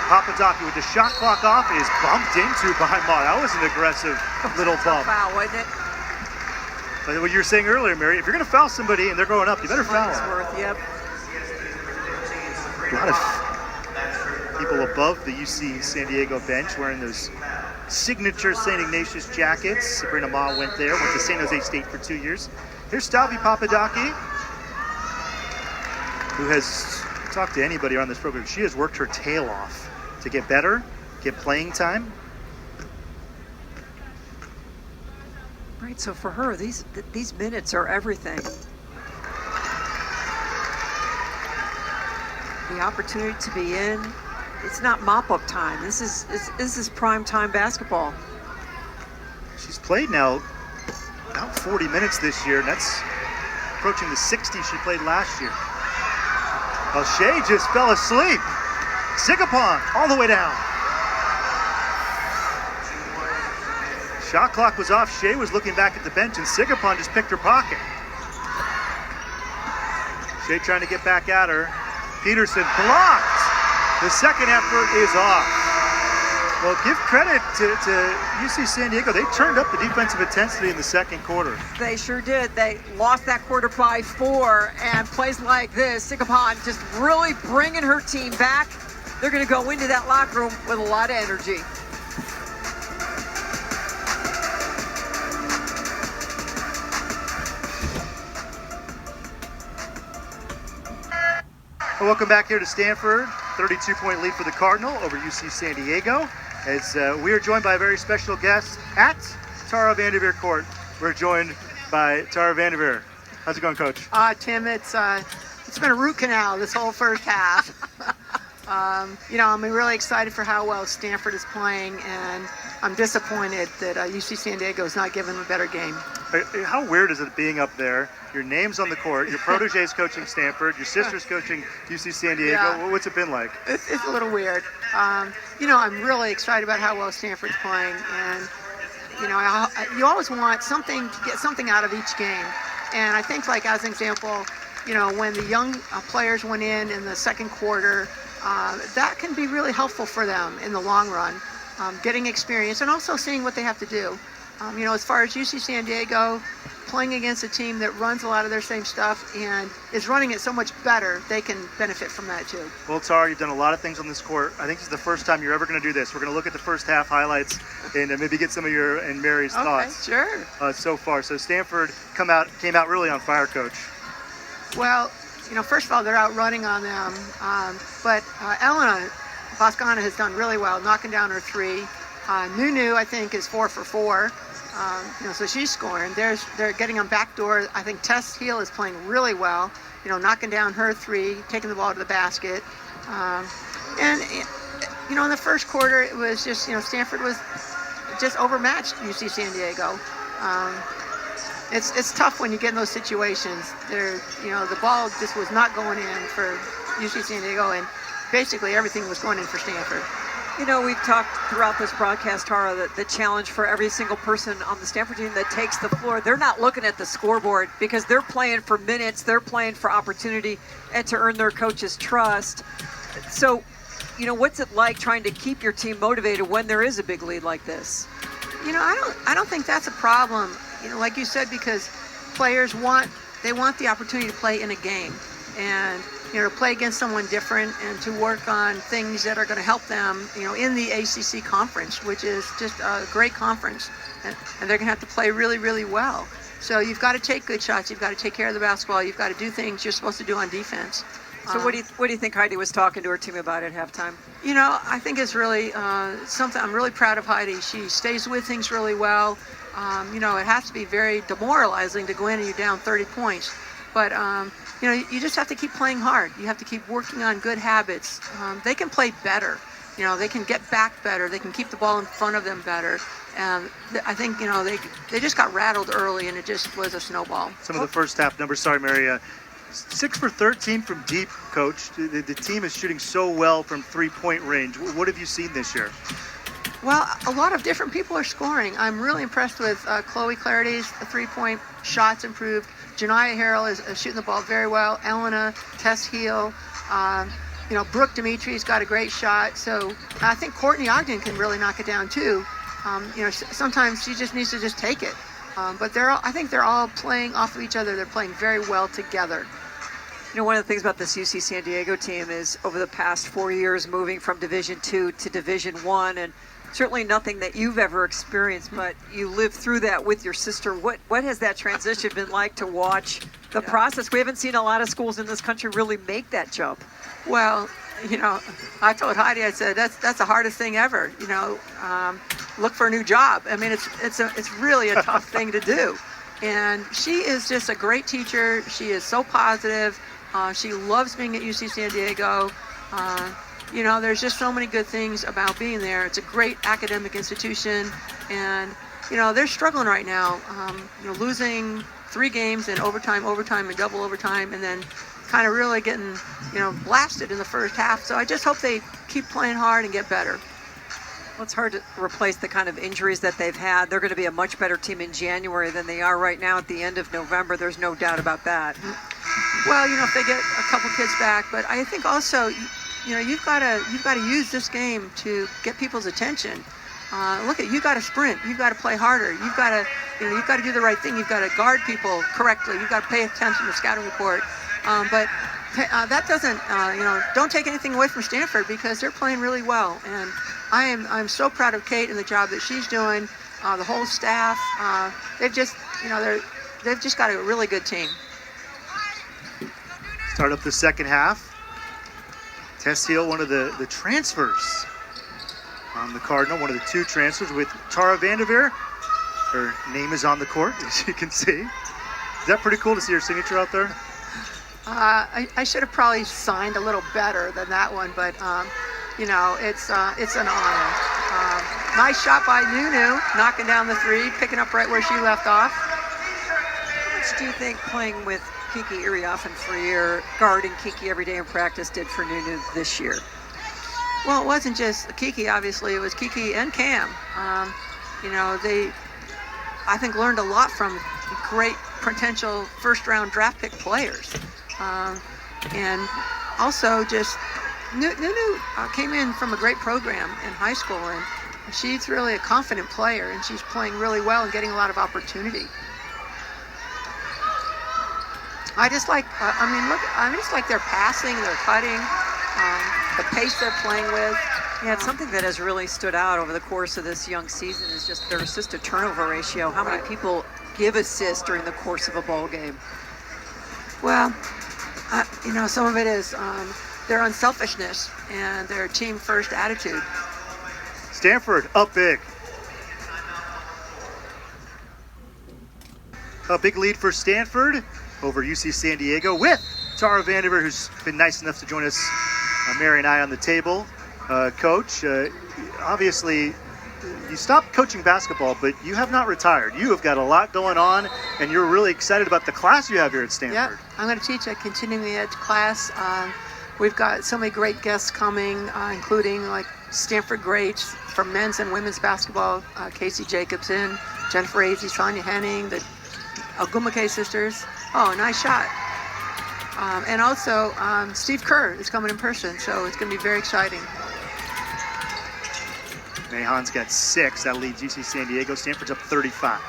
A: Papadaki with the shot clock off is bumped into by Ma. That was an aggressive little bump.
B: Foul, wasn't it?
A: But what you were saying earlier, Mary, if you're going to foul somebody and they're going up, you better foul them.
B: Yep.
A: A lot of people above the UC San Diego bench wearing those signature St. Ignatius jackets. Sabrina Ma went there, went to San Jose State for 2 years. Here's Stavi Papadaki, who has talked to anybody on this program. She has worked her tail off to get better, get playing time.
B: Right, so for her, these minutes are everything. The opportunity to be in. It's not mop-up time. This is prime time basketball.
A: She's played now about 40 minutes this year, and that's approaching the 60 she played last year. Well, Shea just fell asleep. Sigapon all the way down. Shot clock was off. Shea was looking back at the bench, and Sigapon just picked her pocket. Shea trying to get back at her. Peterson blocked. The second effort is off. Well, give credit to UC San Diego. They turned up the defensive intensity in the second quarter.
B: They sure did. They lost that quarter by 4, and plays like this, Sigapon just really bringing her team back. They're going to go into that locker room with a lot of energy.
A: Welcome back here to Stanford. 32-point lead for the Cardinal over UC San Diego. As we are joined by a very special guest at Tara Vanderveer Court. We're joined by Tara Vanderveer. How's it going, Coach?
C: Tim, it's been a root canal this whole first half. I'm really excited for how well Stanford is playing, and I'm disappointed that UC San Diego is not giving them a better game.
A: How weird is it being up there? Your name's on the court. Your protege is coaching Stanford. Your sister's coaching UC San Diego.
C: Yeah.
A: What's it been like?
C: It's a little weird. I'm really excited about how well Stanford's playing, and you always want something to get something out of each game. And I think, like as an example, when the young players went in the second quarter, that can be really helpful for them in the long run, getting experience and also seeing what they have to do. As far as UC San Diego, playing against a team that runs a lot of their same stuff and is running it so much better, they can benefit from that too.
A: Well, Tara, you've done a lot of things on this court. I think this is the first time you're ever going to do this. We're going to look at the first half highlights and maybe get some of your and Mary's thoughts.
C: Sure.
A: So far. So Stanford came out really on fire, Coach.
C: Well, first of all, they're out running on them. But Elena Boscana has done really well, knocking down her three. Nunu, I think, is 4 for 4. So she's scoring. They're getting on backdoor. I think Tess Heel is playing really well, knocking down her three, taking the ball to the basket. And in the first quarter, it was just, Stanford was just overmatched UC San Diego. It's tough when you get in those situations. The ball just was not going in for UC San Diego, and basically everything was going in for Stanford.
B: We've talked throughout this broadcast, Tara, that the challenge for every single person on the Stanford team that takes the floor, they're not looking at the scoreboard because they're playing for minutes, they're playing for opportunity and to earn their coach's trust. So, what's it like trying to keep your team motivated when there is a big lead like this?
C: I don't think that's a problem. Like you said, because players want the opportunity to play in a game and to play against someone different and to work on things that are going to help them, in the ACC conference, which is just a great conference, and they're going to have to play really, really well. So you've got to take good shots. You've got to take care of the basketball. You've got to do things you're supposed to do on defense.
B: So what do you think Heidi was talking to her team about at halftime?
C: I think it's really something. I'm really proud of Heidi. She stays with things really well. It has to be very demoralizing to go in and you're down 30 points. But, you just have to keep playing hard. You have to keep working on good habits. They can play better. They can get back better. They can keep the ball in front of them better. And I think, they just got rattled early and it just was a snowball.
A: Some of the first half numbers, sorry, Mary, 6 for 13 from deep, Coach. The team is shooting so well from three-point range. What have you seen this year?
C: Well, a lot of different people are scoring. I'm really impressed with Chloe Clarity's three-point shots improved. Janiyah Harrell is shooting the ball very well. Elena, Tess Heel, Brooke Dimitri's got a great shot. So I think Courtney Ogden can really knock it down too. Sometimes she just needs to just take it. But I think they're all playing off of each other. They're playing very well together.
B: One of the things about this UC San Diego team is over the past 4 years moving from Division II to Division I, and certainly nothing that you've ever experienced, but you lived through that with your sister. What has that transition been like to watch the process? We haven't seen a lot of schools in this country really make that jump.
C: Well, I told Heidi, I said, that's the hardest thing ever. Look for a new job. I mean, it's really a tough thing to do. And she is just a great teacher. She is so positive. She loves being at UC San Diego. There's just so many good things about being there. It's a great academic institution, and they're struggling right now. Losing 3 games in overtime, and double overtime, and then kind of really getting blasted in the first half. So I just hope they keep playing hard and get better.
B: Well, it's hard to replace the kind of injuries that they've had. They're going to be a much better team in January than they are right now at the end of November. There's no doubt about that.
C: Well, if they get a couple kids back, but I think also, you've got to use this game to get people's attention. You got to sprint. You've got to play harder. You've got to do the right thing. You've got to guard people correctly. You've got to pay attention to the scouting report. But that doesn't, don't take anything away from Stanford because they're playing really well. And I'm so proud of Kate and the job that she's doing. The whole staff, they've just got a really good team.
A: Start up the second half. Tess Heel, one of the transfers on the Cardinal, one of the 2 transfers with Tara Vanderveer. Her name is on the court, as you can see. Is that pretty cool to see her signature out there?
C: I should have probably signed a little better than that one, but it's an honor. Nice shot by Nunu, knocking down the 3, picking up right where she left off.
B: How much do you think playing with Kiki Iriafen for a year, guarding Kiki every day in practice, did for Nunu this year?
C: Well, it wasn't just Kiki, obviously. It was Kiki and Cam. They, I think, learned a lot from great potential first-round draft pick players. And also just Nunu came in from a great program in high school, and she's really a confident player, and she's playing really well and getting a lot of opportunity. I just like their passing, their cutting, the pace they're playing with.
B: Yeah, it's something that has really stood out over the course of this young season is just their assist-to-turnover ratio. How many people give assists during the course of a ball game?
C: Well, Some of it is their unselfishness and their team first attitude.
A: Stanford up big. A big lead for Stanford over UC San Diego with Tara Vandiver, who's been nice enough to join us, Mary and I, on the table. Coach, obviously you stopped coaching basketball, but you have not retired. You have got a lot going on, and you're really excited about the class you have here at Stanford.
C: Yeah, I'm going to teach a continuing ed class. We've got so many great guests coming, including like Stanford greats from men's and women's basketball, Casey Jacobson, Jennifer Azzi, Sonia Henning, the Ogumake sisters. Oh, nice shot. And also Steve Kerr is coming in person, so it's going to be very exciting.
A: Mahan's got 6. That leads UC San Diego. Stanford's up 35.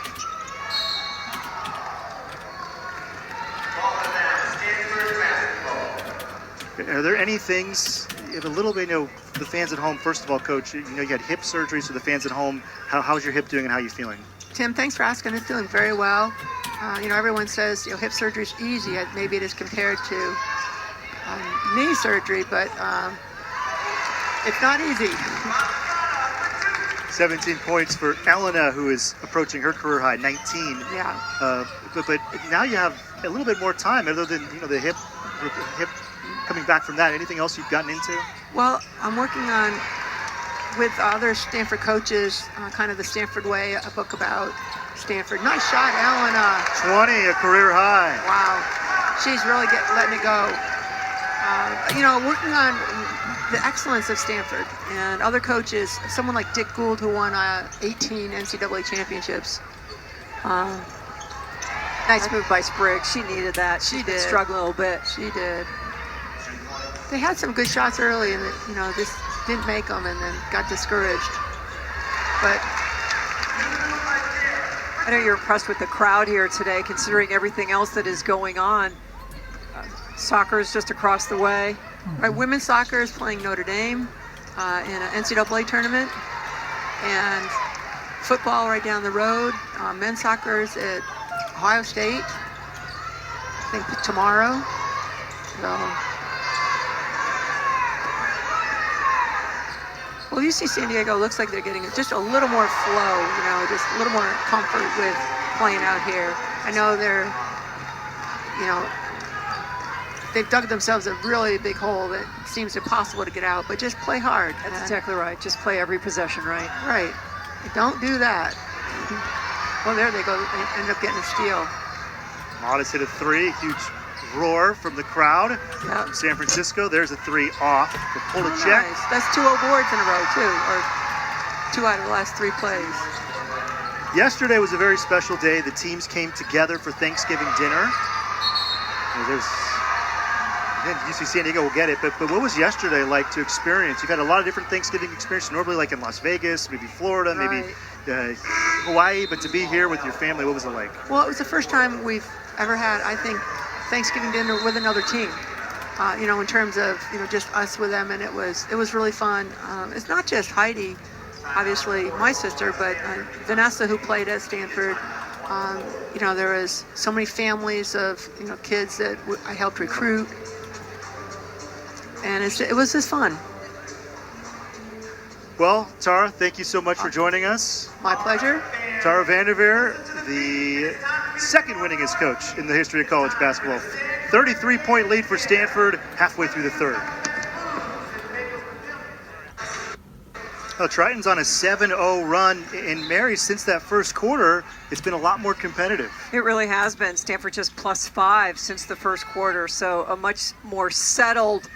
A: Are there any things, you have a little bit, the fans at home, first of all, Coach, you had hip surgery, so the fans at home, how's your hip doing and how are you feeling?
C: Tim, thanks for asking. It's doing very well. Everyone says, hip surgery is easy. Maybe it is compared to knee surgery, but it's not easy.
A: 17 points for Elena, who is approaching her career high, 19.
C: Yeah.
A: But now you have a little bit more time, other than the hip coming back from that. Anything else you've gotten into?
C: Well, I'm working on, with other Stanford coaches, kind of the Stanford way, a book about Stanford. Nice shot, Elena.
A: 20, a career high.
C: Wow. She's really letting it go. Working on the excellence of Stanford and other coaches, someone like Dick Gould, who won 18 NCAA championships.
B: Nice move by Spriggs. She needed that. She did struggle a little bit.
C: She did. They had some good shots early and, just didn't make them and then got discouraged. But
B: I know you're impressed with the crowd here today, considering everything else that is going on. Soccer is just across the way.
C: Right, women's soccer is playing Notre Dame in an NCAA tournament, and football right down the road. Men's soccer is at Ohio State, I think tomorrow. Well, UC San Diego looks like they're getting just a little more flow, just a little more comfort with playing out here. I know they've dug themselves a really big hole that seems impossible to get out, but just play hard.
B: That's exactly right. Just play every possession right.
C: Right. Don't do that. Well, there they go. They end up getting a steal.
A: Modest hit a 3. Huge roar from the crowd.
C: Yep.
A: San Francisco. There's a 3 off. The pull to check.
C: Nice. That's 2 boards in a row, too, or 2 out of the last 3 plays.
A: Yesterday was a very special day. The teams came together for Thanksgiving dinner. UC San Diego will get it, but what was yesterday like to experience? You've had a lot of different Thanksgiving experiences, normally like in Las Vegas, maybe Florida, maybe Hawaii, but to be here with your family, what was it like?
C: Well, it was the first time we've ever had, I think, Thanksgiving dinner with another team, in terms of, just us with them, and it was really fun. It's not just Heidi, obviously my sister, but Vanessa, who played at Stanford. There was so many families of, kids that I helped recruit. And it was just fun.
A: Well, Tara, thank you so much for joining us.
C: My pleasure.
A: Tara Vandiver, the second winningest coach in the history of college basketball. 33-point lead for Stanford, halfway through the third. Well, Triton's on a 7-0 run, and Mary, since that first quarter, it's been a lot more competitive.
B: It really has been. Stanford just +5 since the first quarter, so a much more settled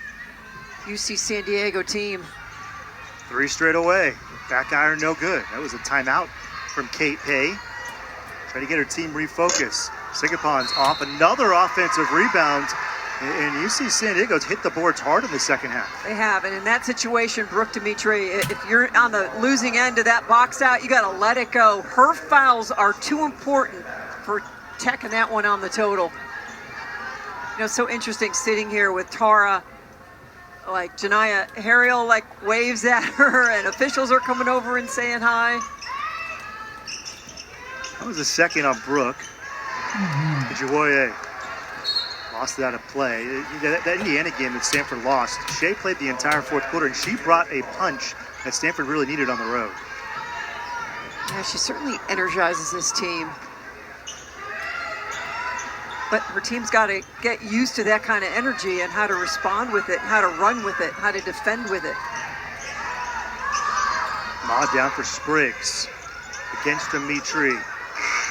B: UC San Diego team.
A: 3 straight away. Back iron, no good. That was a timeout from Kate Hay. Trying to get her team refocused. Singapon's off. Another offensive rebound. And UC San Diego's hit the boards hard in the second half.
B: They have. And in that situation, Brooke Dimitri, if you're on the losing end of that box out, you got to let it go. Her fouls are too important for tacking that one on the total. So interesting sitting here with Tara. Like Janiyah Harriel waves at her, and officials are coming over and saying hi. That
A: was a second on Brooke. Jawoye Lost it out of play. That Indiana game that Stanford lost, Shea played the entire fourth quarter, and she brought a punch that Stanford really needed on the road.
B: Yeah, she certainly energizes this team. But her team's got to get used to that kind of energy and how to respond with it, how to run with it, how to defend with it.
A: Ma down for Spriggs. Against Dimitri.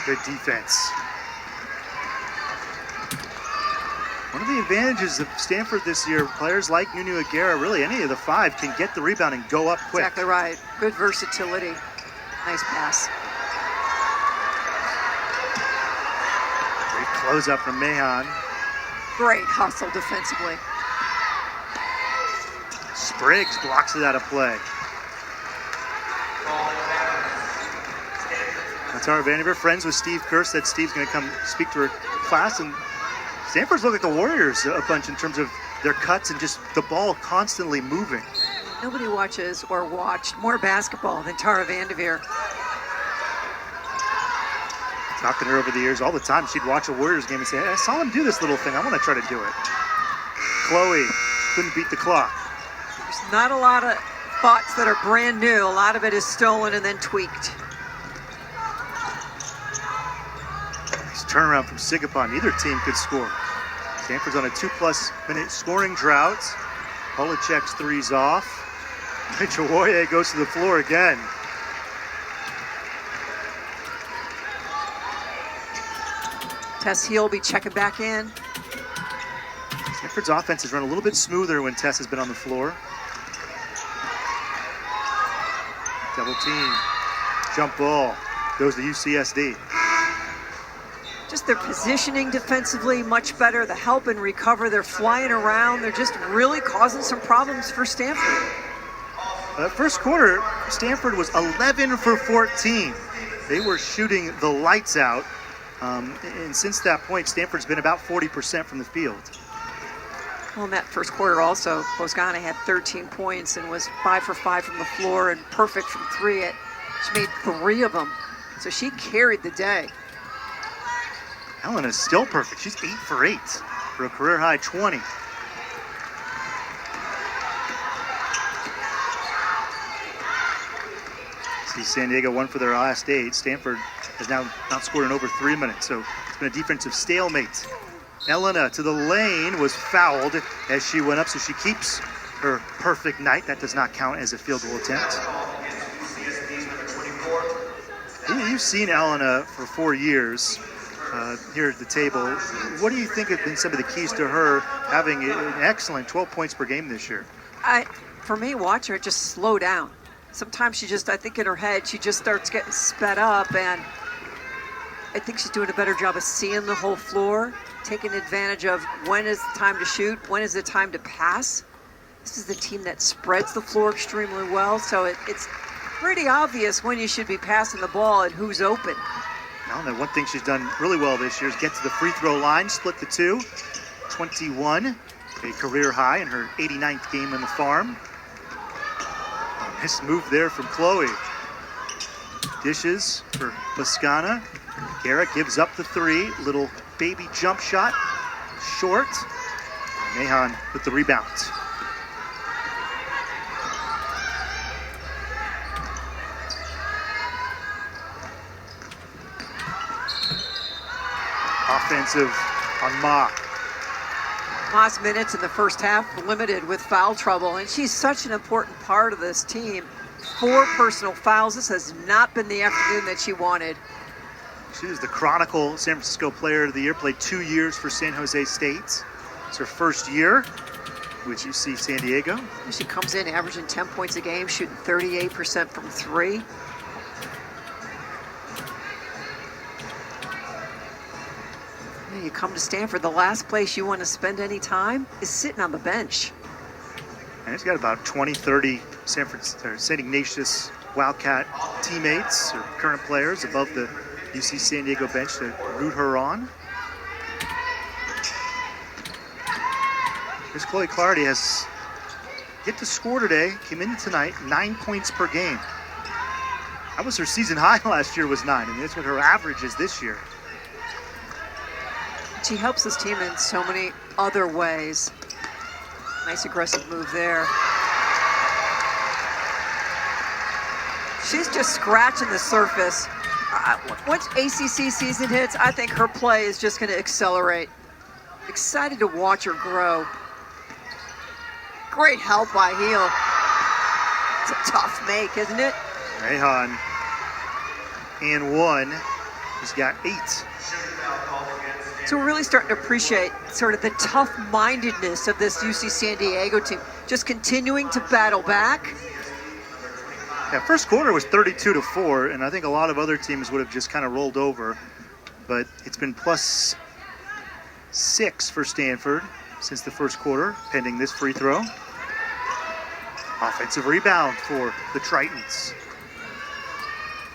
A: Good defense. One of the advantages of Stanford this year, players like Nunu Aguirre, really any of the five, can get the rebound and go up quick.
B: Exactly right. Good versatility. Nice pass.
A: Great close up from Mahan.
B: Great hustle defensively.
A: Spriggs blocks it out of play. Tara Vandiver, friends with Steve Kerr, said Steve's going to come speak to her class, and Stanford's look like the Warriors a bunch in terms of their cuts and just the ball constantly moving.
B: Nobody watches or watched more basketball than Tara Vandiver.
A: Talking to her over the years all the time, she'd watch a Warriors game and say, I saw him do this little thing, I want to try to do it. Chloe couldn't beat the clock.
B: There's not a lot of thoughts that are brand new. A lot of it is stolen and then tweaked.
A: Turnaround from Sigapon. Neither team could score. Stanford's on a 2+ minute scoring drought. Polachek's three's off. Chawoye goes to the floor again.
B: Tess Heel will be checking back in.
A: Stanford's offense has run a little bit smoother when Tess has been on the floor. Double team. Jump ball. Goes to UCSD.
B: Just their positioning defensively much better. The help and recover. They're flying around. They're just really causing some problems for Stanford.
A: First quarter, Stanford was 11 for 14. They were shooting the lights out. And since that point, Stanford's been about 40% from the field.
B: Well, in that first quarter also, Bosgana had 13 points and was 5 for 5 from the floor and perfect from three. She made 3 of them. So she carried the day.
A: Elena's still perfect. She's 8 for 8 for a career high 20. See, San Diego won for their last 8. Stanford has now not scored in over 3 minutes, so it's been a defensive stalemate. Elena to the lane was fouled as she went up, so she keeps her perfect night. That does not count as a field goal attempt. You've seen Elena for 4 years. Here at the table. What do you think have been some of the keys to her having an excellent 12 points per game this year?
B: For me, watch her just slow down. Sometimes she just, I think in her head, she just starts getting sped up, and I think she's doing a better job of seeing the whole floor, taking advantage of when is the time to shoot, when is the time to pass. This is the team that spreads the floor extremely well, so it's pretty obvious when you should be passing the ball and who's open.
A: One thing she's done really well this year is get to the free throw line, split the 2. 21, a career high in her 89th game on the farm. Nice move there from Chloe. Dishes for Bosgana. Garrett gives up the 3. Little baby jump shot. Short. Mahan with the rebound. Offensive on Ma.
B: Ma's minutes in the first half limited with foul trouble, and she's such an important part of this team. 4 personal fouls. This has not been the afternoon that she wanted.
A: She was the Chronicle San Francisco Player of the Year, played 2 years for San Jose State. It's her first year, which you see San Diego.
B: She comes in averaging 10 points a game, shooting 38% from 3. You come to Stanford, the last place you want to spend any time is sitting on the bench.
A: And he's got about 20, 30 St. Ignatius Wildcat teammates or current players above the UC San Diego bench to root her on. Here's Chloe Clardy has yet to score today, came in tonight, 9 points per game. That was her season high last year, was 9, and that's what her average is this year.
B: She helps this team in so many other ways. Nice aggressive move there. She's just scratching the surface. Once ACC season hits, I think her play is just going to accelerate. Excited to watch her grow. Great help by Heel. It's a tough make, isn't it?
A: Rehan and 1. He's got 8.
B: So we're really starting to appreciate sort of the tough-mindedness of this UC San Diego team. Just continuing to battle back.
A: Yeah, first quarter was 32-4, and I think a lot of other teams would have just kind of rolled over. But it's been +6 for Stanford since the first quarter, pending this free throw. Offensive rebound for the Tritons.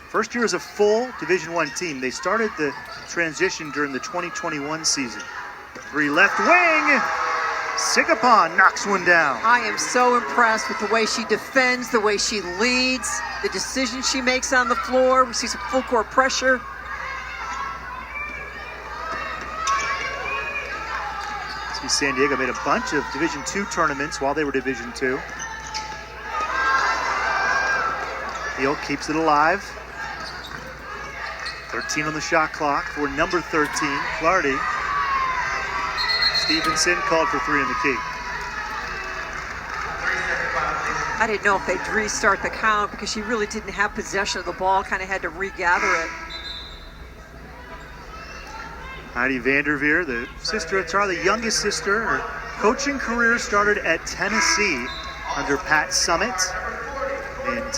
A: First year as a full Division I team. They started the transition during the 2021 season. 3 left wing. Sigapon knocks one down.
B: I am so impressed with the way she defends, the way she leads, the decisions she makes on the floor. We see some full court pressure.
A: See, San Diego made a bunch of Division II tournaments while they were Division II. Hill keeps it alive. 13 on the shot clock for number 13, Clardy. Stevenson called for 3 in the key.
B: I didn't know if they'd restart the count because she really didn't have possession of the ball, kind of had to regather it.
A: Heidi Vanderveer, the sister of Tara, the youngest sister. Her coaching career started at Tennessee under Pat Summitt. And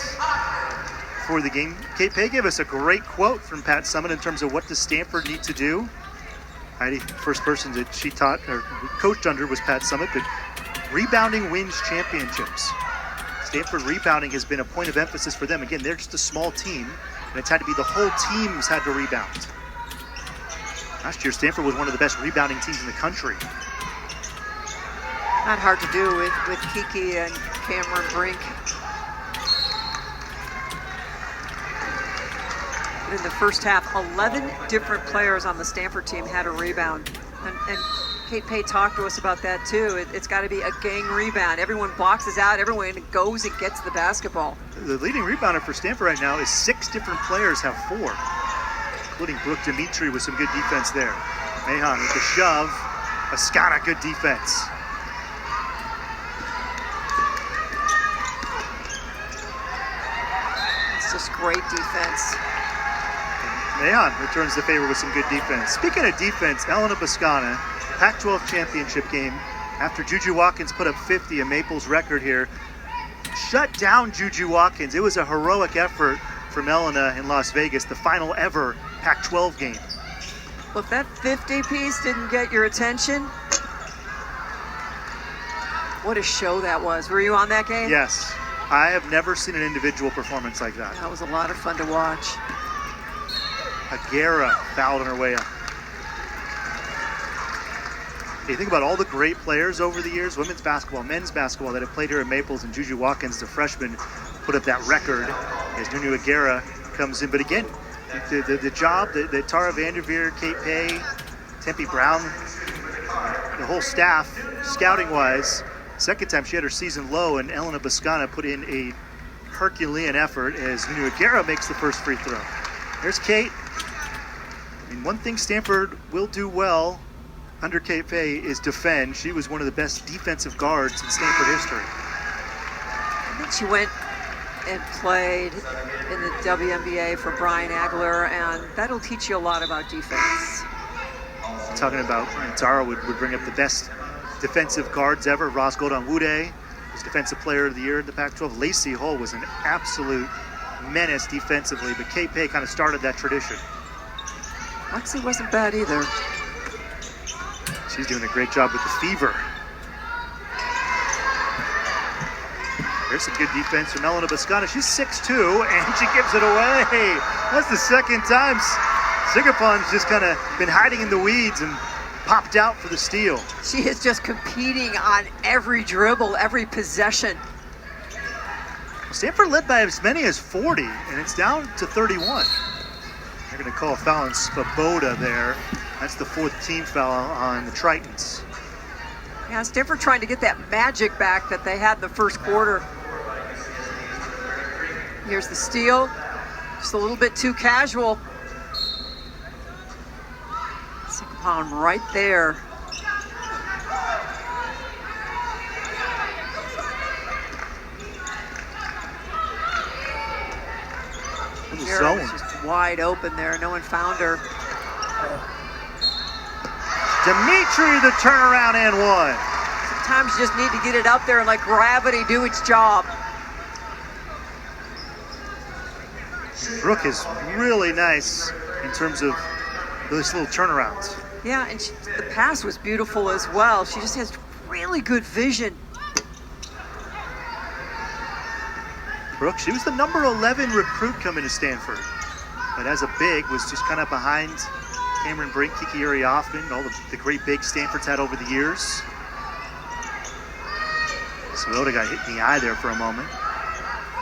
A: before the game, Kate Pay gave us a great quote from Pat Summitt in terms of what does Stanford need to do. Heidi, first person that she taught or coached under was Pat Summitt, but rebounding wins championships. Stanford rebounding has been a point of emphasis for them. Again, they're just a small team, and it's had to be the whole team's had to rebound. Last year, Stanford was one of the best rebounding teams in the country.
B: Not hard to do with Kiki and Cameron Brink. In the first half, 11 different players on the Stanford team had a rebound. And Kate Pay talked to us about that too. It's got to be a gang rebound. Everyone boxes out, everyone goes and gets the basketball.
A: The leading rebounder for Stanford right now is 6 different players have 4, including Brooke Dimitri with some good defense there. Mahan with the shove. Ascana, good defense.
B: It's just great defense.
A: Mahan returns the favor with some good defense. Speaking of defense, Elena Boscana, Pac-12 championship game, after Juju Watkins put up 50, a Maples record here, shut down Juju Watkins. It was a heroic effort from Elena in Las Vegas, the final ever Pac-12 game.
B: Well, if that 50 piece didn't get your attention, what a show that was. Were you on that game?
A: Yes. I have never seen an individual performance like that.
B: That was a lot of fun to watch.
A: Aguera fouled on her way up. You think about all the great players over the years, women's basketball, men's basketball, that have played here at Maples, and Juju Watkins, the freshman, put up that record as Nunu Aguera comes in. But again, the job that Tara Vanderveer, Kate Pay, Tempe Brown, the whole staff, scouting-wise, second time she had her season low, and Elena Boscana put in a Herculean effort as Nunu Aguera makes the first free throw. There's Kate. I mean, one thing Stanford will do well under Kate Pay is defend. She was one of the best defensive guards in Stanford history.
B: I think she went and played in the WNBA for Brian Agler, and that'll teach you a lot about defense.
A: Talking about, Tara would bring up the best defensive guards ever. Ross Godonwude was Defensive Player of the Year in the Pac-12. Lacey Hull was an absolute menace defensively, but Kate Pay kind of started that tradition.
B: Lexi wasn't bad either.
A: She's doing a great job with the fever. There's some good defense from Elena Boscana. She's 6'2", and she gives it away. That's the second time Sigapon's just kind of been hiding in the weeds and popped out for the steal.
B: She is just competing on every dribble, every possession.
A: Stanford led by as many as 40, and it's down to 31. They're going to call a foul on Svoboda there. That's the 4th team foul on the Tritons.
B: Yeah, Stanford trying to get that magic back that they had in the first quarter. Here's the steal. Just a little bit too casual. Sigapon right there.
A: Zone.
B: Was just wide open there. No one found her.
A: Dimitri, the turnaround and one.
B: Sometimes you just need to get it up there and let gravity do its job.
A: Brooke is really nice in terms of those little turnarounds.
B: Yeah, and the pass was beautiful as well. She just has really good vision.
A: Brooke, she was the number 11 recruit coming to Stanford, but as a big was just kind of behind Cameron Brink, Kiki Uriafen, all the great bigs Stanford's had over the years. Swoboda got hit in the eye there for a moment.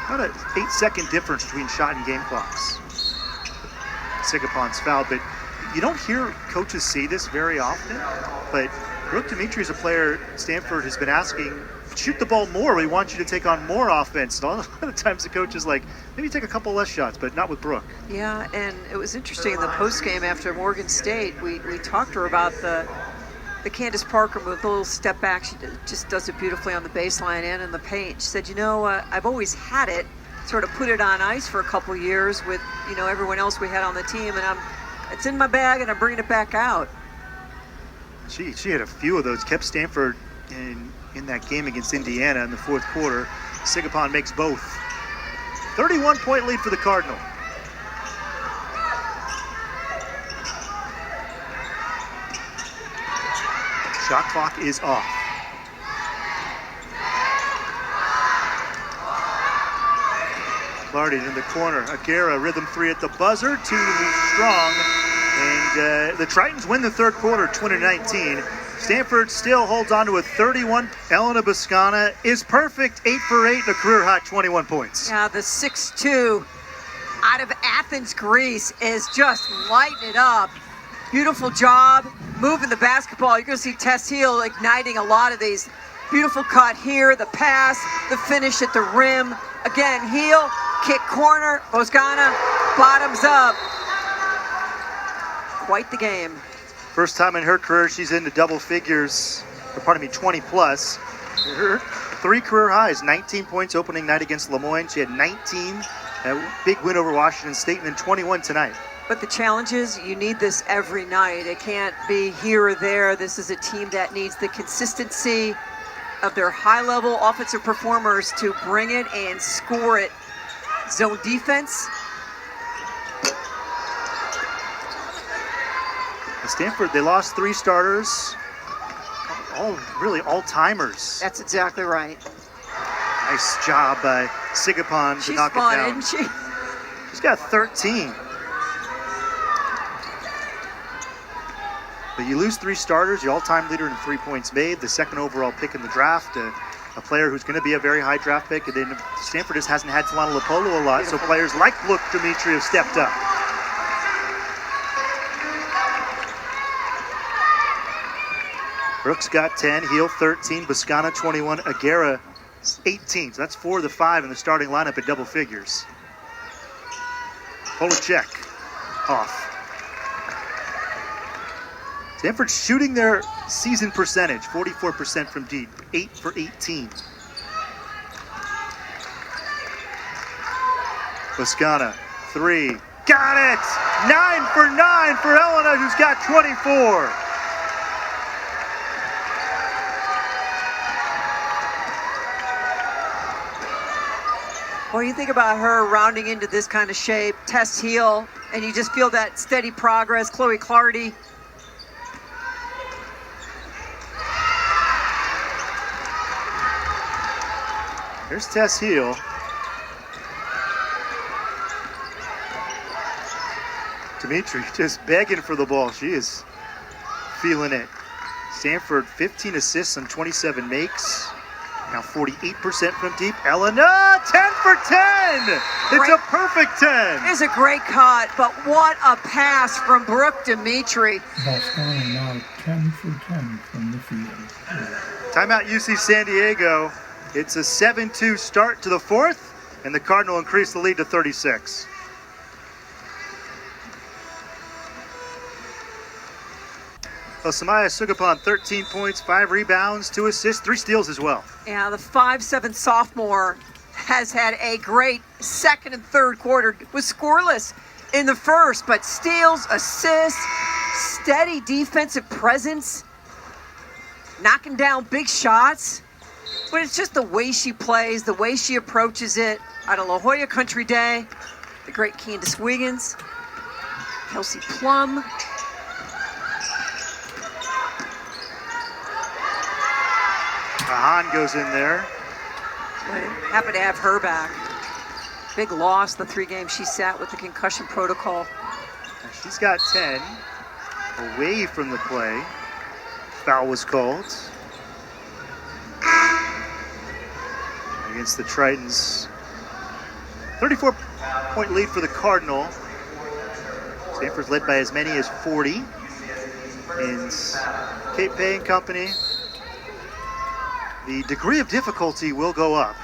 A: About an 8-second difference between shot and game clocks. Sigapon's foul, but you don't hear coaches say this very often, but Brooke Dimitri is a player Stanford has been asking, shoot the ball more. We want you to take on more offense. And a lot of times the coach is like, maybe take a couple less shots, but not with Brooke.
B: Yeah, and it was interesting in the postgame after Morgan State, we talked to her about the Candace Parker move, the little step back. She just does it beautifully on the baseline and in the paint. She said, I've always had it, sort of put it on ice for a couple years with, everyone else we had on the team, and it's in my bag and I'm bringing it back out.
A: She had a few of those, kept Stanford in that game against Indiana in the 4th quarter. Sigapon makes both. 31-point lead for the Cardinal. Shot clock is off. Clardy in the corner. Aguirre, rhythm 3 at the buzzer. 2 strong. And the Tritons win the 3rd quarter, 20-19. Stanford still holds on to a 31. Elena Boscana is perfect, 8 for 8, and a career-high 21 points.
B: Yeah, the 6'2" out of Athens, Greece is just lighting it up. Beautiful job moving the basketball. You're going to see Tess Heel igniting a lot of these. Beautiful cut here, the pass, the finish at the rim. Again, Heel, kick corner, Boscana, bottoms up. Quite the game.
A: First time in her career she's into double figures, 20 plus. Her 3 career highs, 19 points opening night against Lemoyne. She had 19, a big win over Washington State, and then 21 tonight.
B: But the challenge is you need this every night. It can't be here or there. This is a team that needs the consistency of their high-level offensive performers to bring it and score it. Zone defense.
A: Stanford, they lost 3 starters, all really all-timers.
B: That's exactly right.
A: Nice job by Sigapon to knock it down.
B: Isn't she?
A: She's got 13. But you lose 3 starters, your all-time leader in 3 points made, the 2nd overall pick in the draft, a player who's going to be a very high draft pick, and then Stanford just hasn't had Solana Lopolo a lot, beautiful. So players like Brooke Dimitri have stepped up. Brooks got 10, Heel 13, Boscana 21, Aguirre 18. So that's 4 of the 5 in the starting lineup at double figures. Polacek off. Stanford shooting their season percentage, 44% from deep, 8 for 18. Boscana, 3, got it! 9 for 9 for Elena, who's got 24.
B: Well, you think about her rounding into this kind of shape, Tess Heel, and you just feel that steady progress. Chloe Clardy.
A: Here's Tess Heel. Dimitri just begging for the ball. She is feeling it. Stanford 15 assists on 27 makes. Now 48% from deep. Elena, 10 for 10. It's a perfect 10.
B: It's a great cut, but what a pass from Brooke Dimitri.
D: Bosconi now 10 for 10 from the field.
A: Timeout UC San Diego. It's a 7-2 start to the fourth, and the Cardinal increased the lead to 36. Samaya Sugapon, 13 points, 5 rebounds, 2 assists, 3 steals as well.
B: Yeah, the 5'7" sophomore has had a great second and third quarter. Was scoreless in the first, but steals, assists, steady defensive presence, knocking down big shots. But it's just the way she plays, the way she approaches it. Out of La Jolla Country Day, the great Candace Wiggins, Kelsey Plum.
A: Kahan goes in there.
B: Happy to have her back. Big loss the 3 games she sat with the concussion protocol.
A: She's got 10 away from the play. Foul was called against the Tritons. 34-point lead for the Cardinal. Stanford's led by as many as 40. And Kate Pay and company, the degree of difficulty will go up.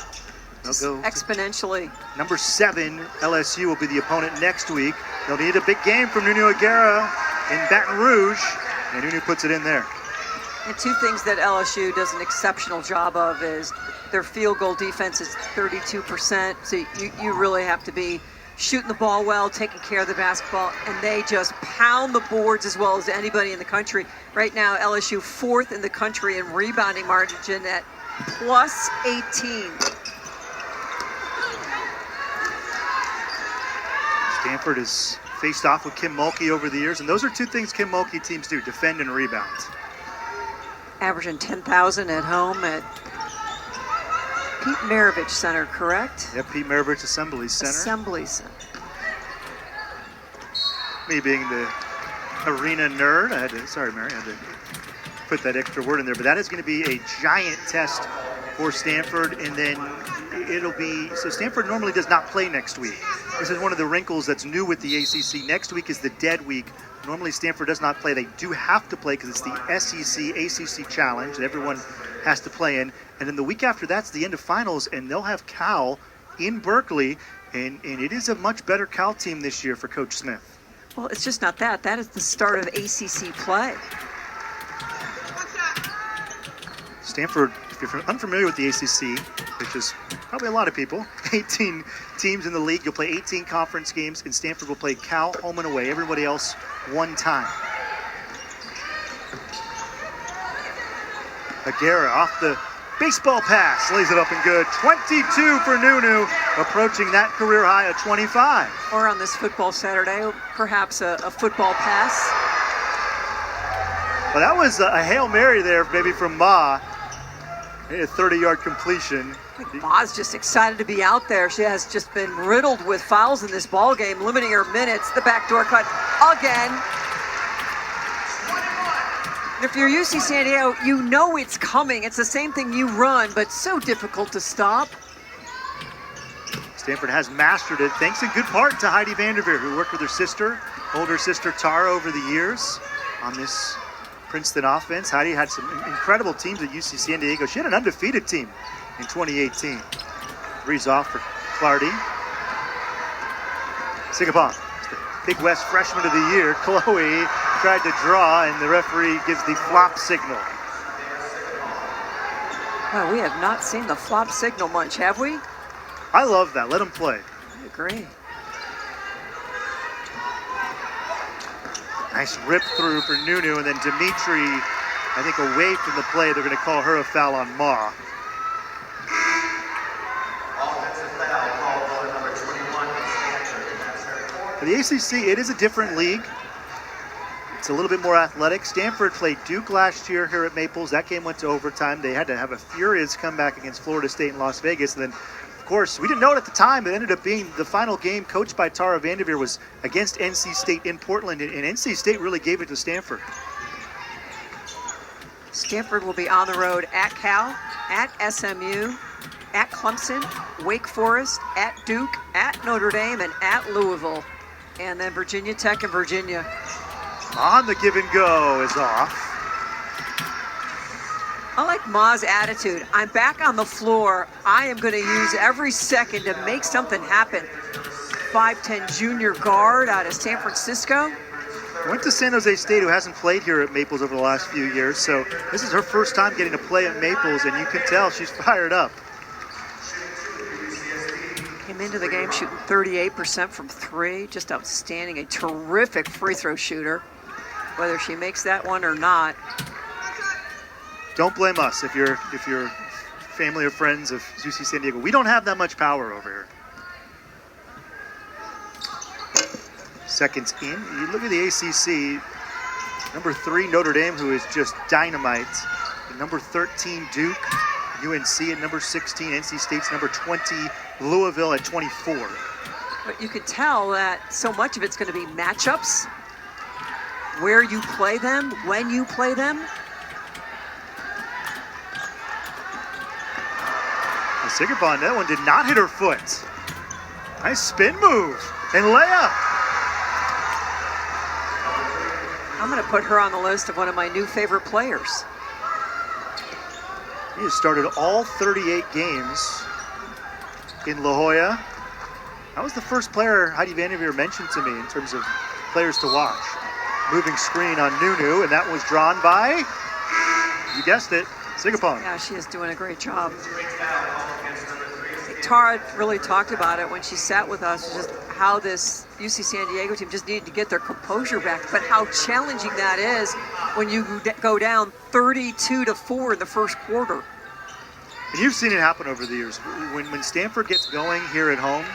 A: They'll go
B: exponentially.
A: Number 7, LSU, will be the opponent next week. They'll need a big game from Nunu Aguera in Baton Rouge, and Nunu puts it in there.
B: And 2 things that LSU does an exceptional job of is their field goal defense is 32%, so you really have to be shooting the ball well, taking care of the basketball, and they just pound the boards as well as anybody in the country. Right now, LSU 4th in the country in rebounding margin at plus 18.
A: Stanford has faced off with Kim Mulkey over the years, and those are 2 things Kim Mulkey teams do, defend and rebound.
B: Averaging 10,000 at home at Pete Maravich Center, correct?
A: Yep, Pete Maravich Assembly Center.
B: Assembly Center.
A: Me being the arena nerd, I had to, sorry Mary, I had to put that extra word in there, but that is going to be a giant test for Stanford, and then it'll be, so Stanford normally does not play next week. This is one of the wrinkles that's new with the ACC. Next week is the dead week. Normally Stanford does not play. They do have to play because it's the SEC ACC challenge that everyone has to play in. And then the week after that's the end of finals, and they'll have Cal in Berkeley, and it is a much better Cal team this year for Coach Smith.
B: Well, it's just not that. That is the start of ACC play.
A: Stanford, if you're unfamiliar with the ACC, which is probably a lot of people, 18 teams in the league, you'll play 18 conference games, and Stanford will play Cal home and away. Everybody else one time. Aguera off the baseball pass, lays it up and good. 22 for Nunu, approaching that career high of 25.
B: Or on this football Saturday, perhaps a football pass.
A: Well, that was a Hail Mary there, maybe from Ma. A 30-yard completion.
B: I think Ma's just excited to be out there. She has just been riddled with fouls in this ball game, limiting her minutes. The backdoor cut again. And if you're UC San Diego, you know it's coming. It's the same thing you run, but so difficult to stop.
A: Stanford has mastered it, thanks in good part to Heidi Vanderveer, who worked with her sister, older sister Tara, over the years on this Princeton offense. Heidi had some incredible teams at UC San Diego. She had an undefeated team in 2018. 3's off for Clardy. Sigapong, Big West Freshman of the Year. Chloe tried to draw, and the referee gives the flop signal.
B: Well, we have not seen the flop signal much, have we?
A: I love that. Let them play.
B: I agree.
A: Nice rip through for Nunu, and then Dimitri, I think away from the play, they're going to call her a foul on Ma. For the ACC, it is a different league. It's a little bit more athletic. Stanford played Duke last year here at Maples. That game went to overtime. They had to have a furious comeback against Florida State in Las Vegas. And then, of course, we didn't know it at the time. It ended up being the final game coached by Tara Vanderveer was against NC State in Portland. And NC State really gave it to Stanford.
B: Stanford will be on the road at Cal. at SMU, at Clemson, Wake Forest, at Duke, at Notre Dame, and at Louisville. And then Virginia Tech and Virginia.
A: On the give and go is off.
B: I like Ma's attitude. I'm back on the floor. I am going to use every second to make something happen. 5'10" junior guard out of San Francisco.
A: Went to San Jose State, who hasn't played here at Maples over the last few years, so this is her first time getting to play at Maples, and you can tell she's fired up.
B: Came into the game shooting 38% from three, just outstanding. A terrific free throw shooter, whether she makes that one or not.
A: Don't blame us if you're family or friends of UC San Diego. We don't have that much power over here. Seconds in. You look at the ACC. Number 3 Notre Dame, who is just dynamite. And number 13 Duke, UNC at number 16. NC State's number 20. Louisville at 24.
B: But you can tell that so much of it's going to be matchups, where you play them, when you play them.
A: Sigurpon, that one did not hit her foot. Nice spin move and layup.
B: I'm going to put her on the list of one of my new favorite players.
A: He has started all 38 games in La Jolla. That was the first player Heidi Vanderveer mentioned to me in terms of players to watch. Moving screen on Nunu, and that was drawn by, you guessed it, Sigurpon.
B: Yeah, she is doing a great job. Tara really talked about it when she sat with us, just how this UC San Diego team just needed to get their composure back, but how challenging that is when you go down 32-4 in the first quarter.
A: And you've seen it happen over the years. When Stanford gets going here at home,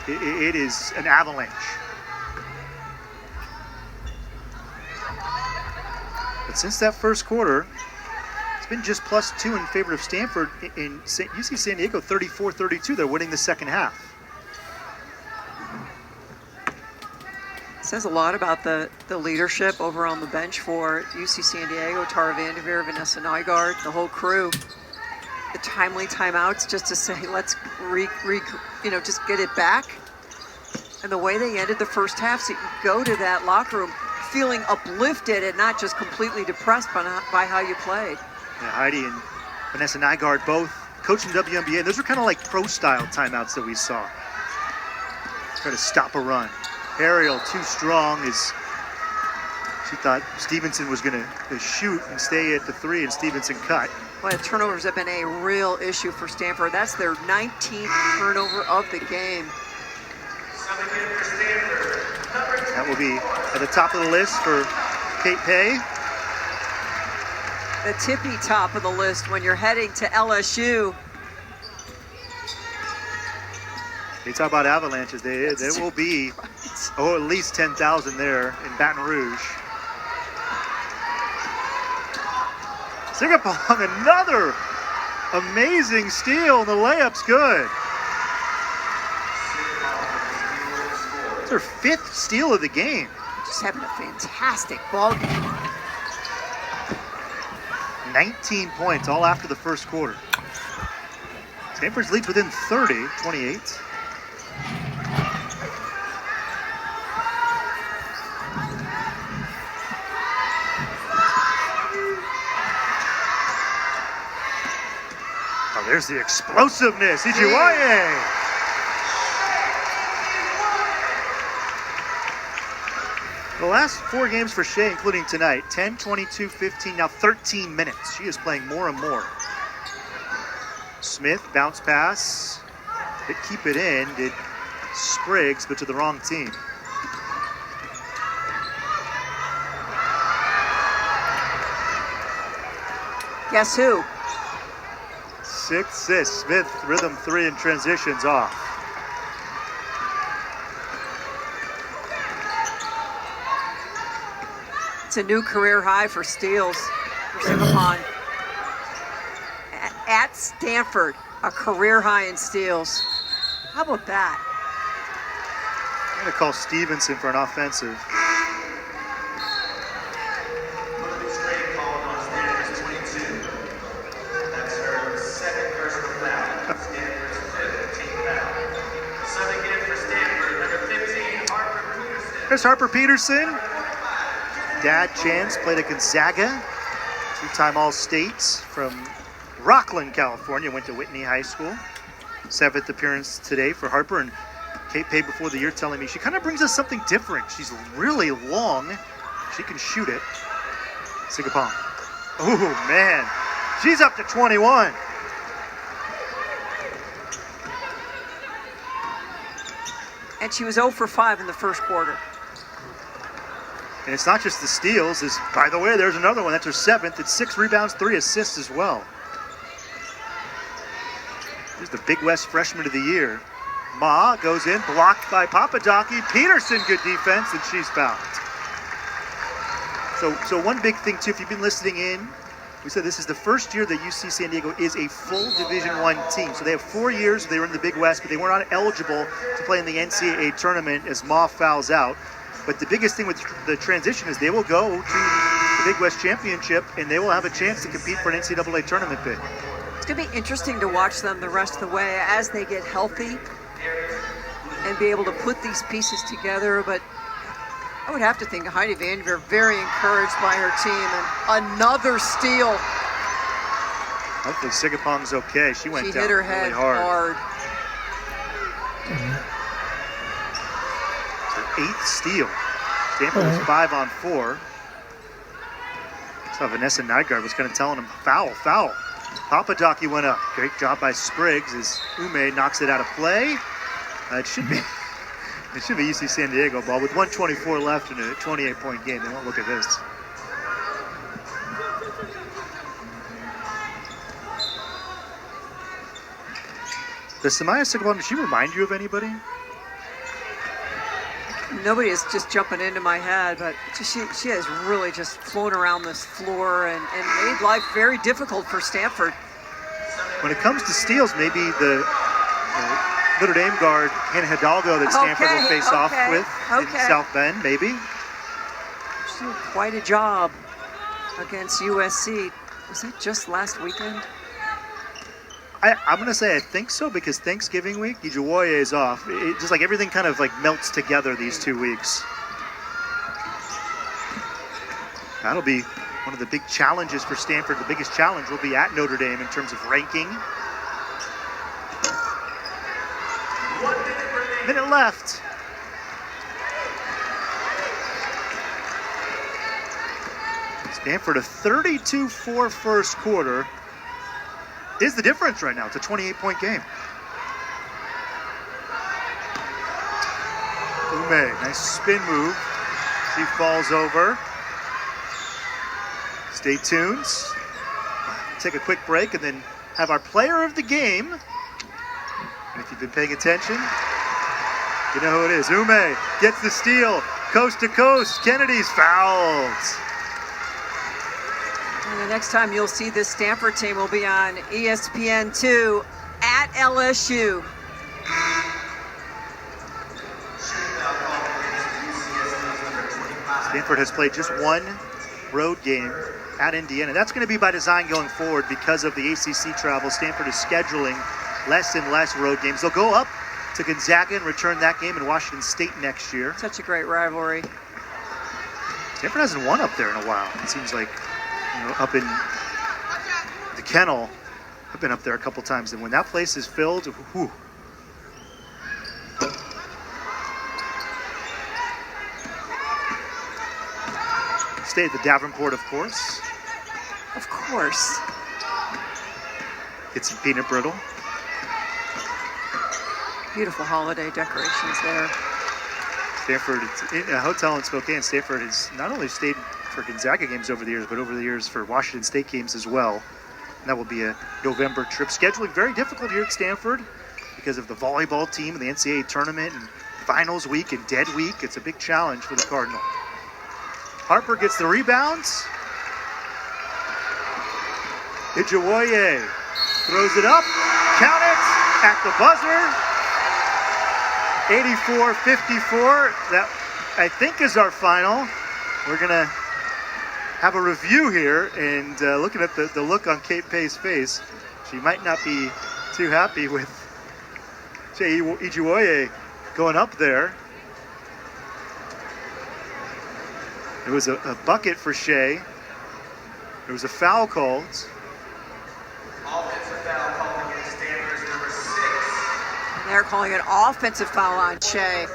A: it is an avalanche. But since that first quarter, it's been just +2 in favor of Stanford. In UC San Diego, 34-32. They're winning the second half.
B: Says a lot about the leadership over on the bench for UC San Diego. Tara Vanderveer, Vanessa Nygaard, the whole crew. The timely timeouts just to say, let's just get it back. And the way they ended the first half, so you can go to that locker room feeling uplifted and not just completely depressed by how you played.
A: Yeah, Heidi and Vanessa Nygaard both coaching WNBA. Those are kind of like pro-style timeouts that we saw. Try to stop a run. Ariel too strong as she thought Stevenson was going to shoot and stay at the 3, and Stevenson cut.
B: Well, the turnovers have been a real issue for Stanford. That's their 19th turnover of the game.
A: That will be at the top of the list for Kate Pay.
B: The tippy top of the list when you're heading to LSU.
A: They talk about avalanches. There will be at least 10,000 there in Baton Rouge. Sigurpon, another amazing steal, and the layup's good. It's her 5th steal of the game.
B: Just having a fantastic ball game.
A: 19 points, all after the first quarter. Stanford's leads within 30, 28. Oh, there's the explosiveness. Ijiwaye. The last 4 games for Shea, including tonight, 10, 22, 15, now 13 minutes. She is playing more and more. Smith, bounce pass. Did keep it in, did Spriggs, but to the wrong team.
B: Guess who?
A: 6-6. Smith, rhythm 3 and transitions off.
B: It's a new career high for steals for Sigurpon. At Stanford, a career high in steals. How about that?
A: I'm going to call Stevenson for an offensive. There's Harper Peterson. Dad Chance played at Gonzaga, two-time All-States from Rockland, California. Went to Whitney High School. 7th appearance today for Harper. And Kate Pay before the year telling me she kind of brings us something different. She's really long. She can shoot it. Sigapong. Oh, man. She's up to 21.
B: And she was 0 for 5 in the first quarter.
A: And it's not just the steals. By the way, there's another one. That's her 7th. It's 6 rebounds, 3 assists as well. Here's the Big West Freshman of the Year. Ma goes in, blocked by Papadaki. Peterson, good defense, and she's fouled. So one big thing, too, if you've been listening in, we said this is the first year that UC San Diego is a full Division I team. So they have 4 years they were in the Big West, but they were not eligible to play in the NCAA tournament as Ma fouls out. But the biggest thing with the transition is they will go to the Big West Championship, and they will have a chance to compete for an NCAA tournament bid.
B: It's going to be interesting to watch them the rest of the way as they get healthy and be able to put these pieces together. But I would have to think Heidi Vanderveer very encouraged by her team, and another steal.
A: Hopefully Sigapong's okay. She went down
B: hit her
A: really
B: head
A: hard.
B: hard.
A: It's her 8th steal. Stanford was 5 on 4. So Vanessa Nygaard was kind of telling him, foul, foul. Papadaki went up. Great job by Spriggs as Ume knocks it out of play. It should be UC San Diego ball with 1:24 left in a 28-point game. They won't look at this. Does Samaya Sigapong, does she remind you of anybody?
B: Nobody is just jumping into my head, but she has really just flown around this floor and made life very difficult for Stanford.
A: When it comes to steals, maybe the Notre Dame guard, Hannah Hidalgo, that Stanford will face off with in South Bend, maybe.
B: She did quite a job against USC. Was it just last weekend?
A: I'm going to say I think so, because Thanksgiving week, Ijuwoye is off. It just like everything kind of like melts together these 2 weeks. That'll be one of the big challenges for Stanford. The biggest challenge will be at Notre Dame in terms of ranking. Minute left. Stanford, a 32-4 first quarter is the difference right now. It's a 28-point game. Ume, nice spin move. She falls over. Stay tuned. Take a quick break and then have our player of the game. And if you've been paying attention, you know who it is. Ume gets the steal. Coast to coast. Kennedy's fouled.
B: And the next time you'll see this Stanford team will be on ESPN2 at LSU.
A: Stanford has played just one road game at Indiana. That's going to be by design going forward because of the ACC travel. Stanford is scheduling less and less road games. They'll go up to Gonzaga and return that game in Washington State next year.
B: Such a great rivalry.
A: Stanford hasn't won up there in a while. It seems like, up in the Kennel, I've been up there a couple times, and when that place is filled, whew. Stay at the Davenport, of course.
B: Of course.
A: Get some peanut brittle.
B: Beautiful holiday decorations there.
A: Stanford, it's in a hotel in Spokane. Stanford has not only stayed for Gonzaga games over the years, but over the years for Washington State games as well. And that will be a November trip. Scheduling very difficult here at Stanford because of the volleyball team and the NCAA tournament and finals week and dead week. It's a big challenge for the Cardinal. Harper gets the rebounds. Ijuwoye throws it up. Count it at the buzzer. 84-54. That, I think, is our final. We're going to have a review here, and looking at the look on Kate Pay's face, she might not be too happy with Ijuwoye going up there. It was a bucket for Shea. There was a foul called.
E: Offensive foul called against Stanford's number 6.
B: They're calling an offensive foul on Shea.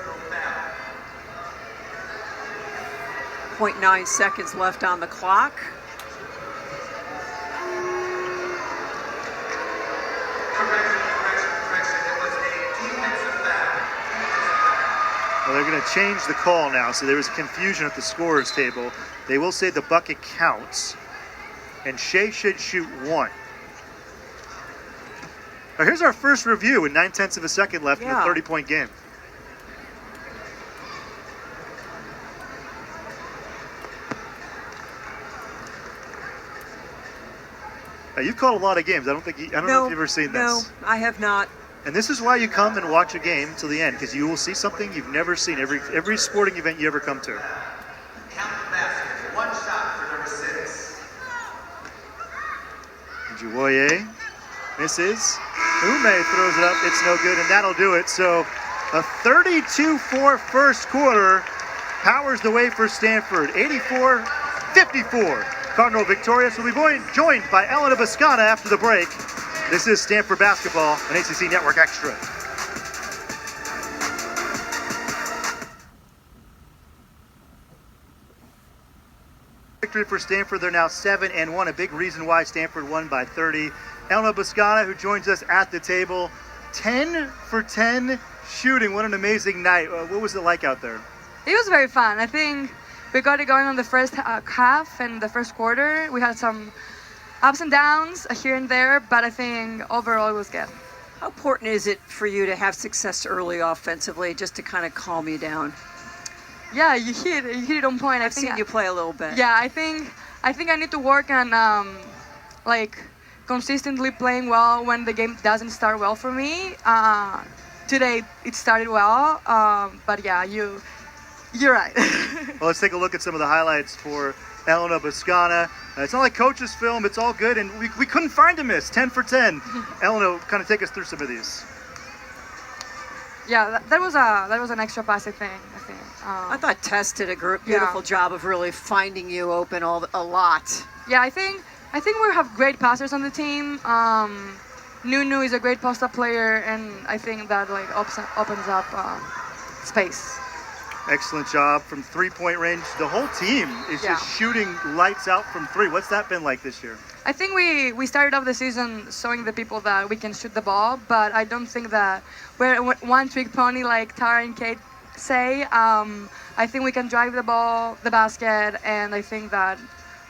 B: 0.9 seconds left on the clock.
E: Correction. It was a defensive foul.
A: Well, they're going to change the call now, so there was confusion at the scorer's table. They will say the bucket counts, and Shea should shoot 1. Now, here's our first review with 9/10 of a second left in a 30-point game. Now, you've called a lot of games. I don't know if you've ever seen this.
B: No, I have not.
A: And this is why you come and watch a game till the end, because you will see something you've never seen every sporting event you ever come to.
E: Count the basket. 1 shot for number 6.
A: Juwoye misses. Ume throws it up. It's no good, and that'll do it. So a 32-4 first quarter powers the way for Stanford. 84-54. Cardinal victorious. We'll be joined by Elena Boscana after the break. This is Stanford basketball on ACC Network Extra. Victory for Stanford. They're now 7-1. A big reason why Stanford won by 30. Elena Boscana, who joins us at the table, 10 for 10 shooting. What an amazing night. What was it like out there?
F: It was very fun. I think we got it going on the first half and the first quarter. We had some ups and downs here and there, but I think overall it was good.
B: How important is it for you to have success early offensively, just to kind of calm you down?
F: Yeah, you hit it on point.
B: I've seen you play a little bit.
F: Yeah, I think I need to work on consistently playing well when the game doesn't start well for me. Today it started well, but yeah, you're right.
A: Well, let's take a look at some of the highlights for Elena Boscana. It's not like coach's film, it's all good, and we couldn't find a miss. 10 for 10. Elena, kind of take us through some of these.
F: Yeah, that was an extra pass, I think.
B: I thought Tess did a beautiful job of really finding you open a lot.
F: Yeah, I think we have great passers on the team. Nunu is a great post-up player, and I think that opens up space.
A: Excellent job from three-point range. The whole team is just shooting lights out from 3. What's that been like this year?
F: I think we started off the season showing the people that we can shoot the ball, but I don't think that we're one-trick pony like Tara and Kate say. I think we can drive the ball, the basket, and I think that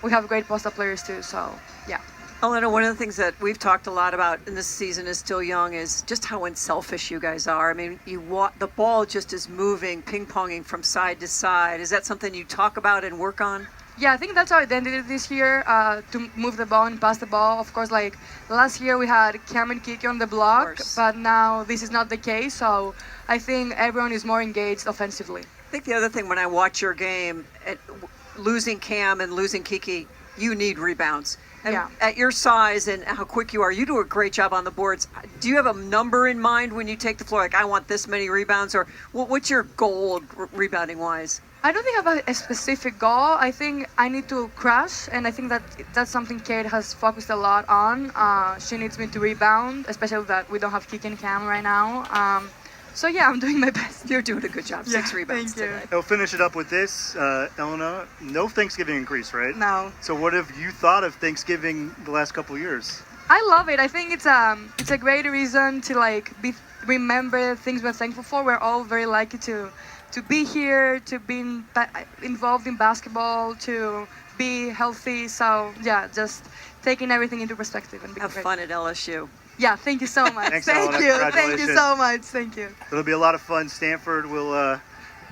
F: we have great post-up players too, so yeah.
B: Elena, one of the things that we've talked a lot about, and this season is still young, is just how unselfish you guys are. I mean, the ball just is moving, ping-ponging from side to side. Is that something you talk about and work on?
F: Yeah, I think that's our identity this year, to move the ball and pass the ball. Of course, like last year we had Cam and Kiki on the block, but now this is not the case, so I think everyone is more engaged offensively.
B: I think the other thing when I watch your game, losing Cam and losing Kiki, you need rebounds. And at your size and how quick you are, you do a great job on the boards. Do you have a number in mind when you take the floor? Like, I want this many rebounds, or what's your goal rebounding-wise?
F: I don't think I have a specific goal. I think I need to crush, and I think that's something Kate has focused a lot on. She needs me to rebound, especially that we don't have Kiki and Cam right now. So yeah, I'm doing my best.
B: You're doing a good job. 6 rebounds today.
A: I'll finish it up with this, Elena. No Thanksgiving increase, right?
F: No.
A: So what have you thought of Thanksgiving the last couple of years?
F: I love it. I think it's a great reason to remember things we're thankful for. We're all very lucky to be here, to be involved in basketball, to be healthy. So yeah, just taking everything into perspective and
B: have fun at LSU.
F: Yeah, thank you so much.
A: Thanks,
F: thank
A: Elena.
F: you. Thank you so much. Thank you.
A: It'll be a lot of fun. Stanford will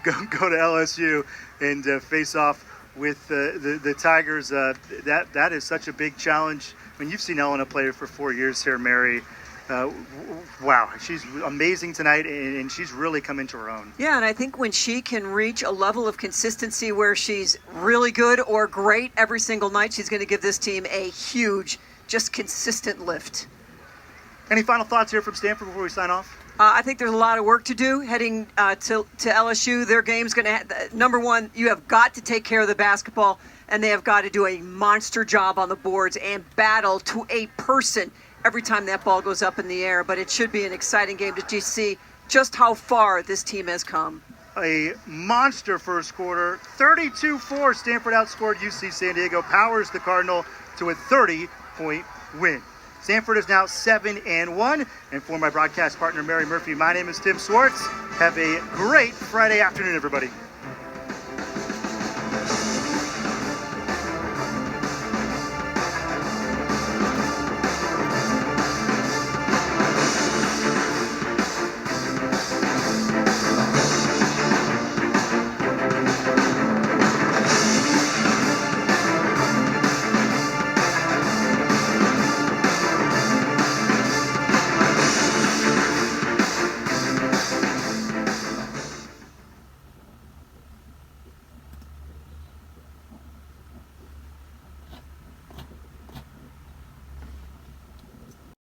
A: go to LSU and face off with the Tigers. That is such a big challenge. I mean, you've seen Elena play for 4 years here, Mary. Wow, she's amazing tonight, and she's really come into her own.
B: Yeah, and I think when she can reach a level of consistency where she's really good or great every single night, she's going to give this team a huge, just consistent lift.
A: Any final thoughts here from Stanford before we sign off?
B: I think there's a lot of work to do heading to LSU. Their game's going to number one, you have got to take care of the basketball, and they have got to do a monster job on the boards and battle to a person every time that ball goes up in the air. But it should be an exciting game to see just how far this team has come.
A: A monster first quarter, 32-4. Stanford outscored UC San Diego, powers the Cardinal to a 30-point win. Stanford is now 7-1. And for my broadcast partner, Mary Murphy, my name is Tim Swartz. Have a great Friday afternoon, everybody.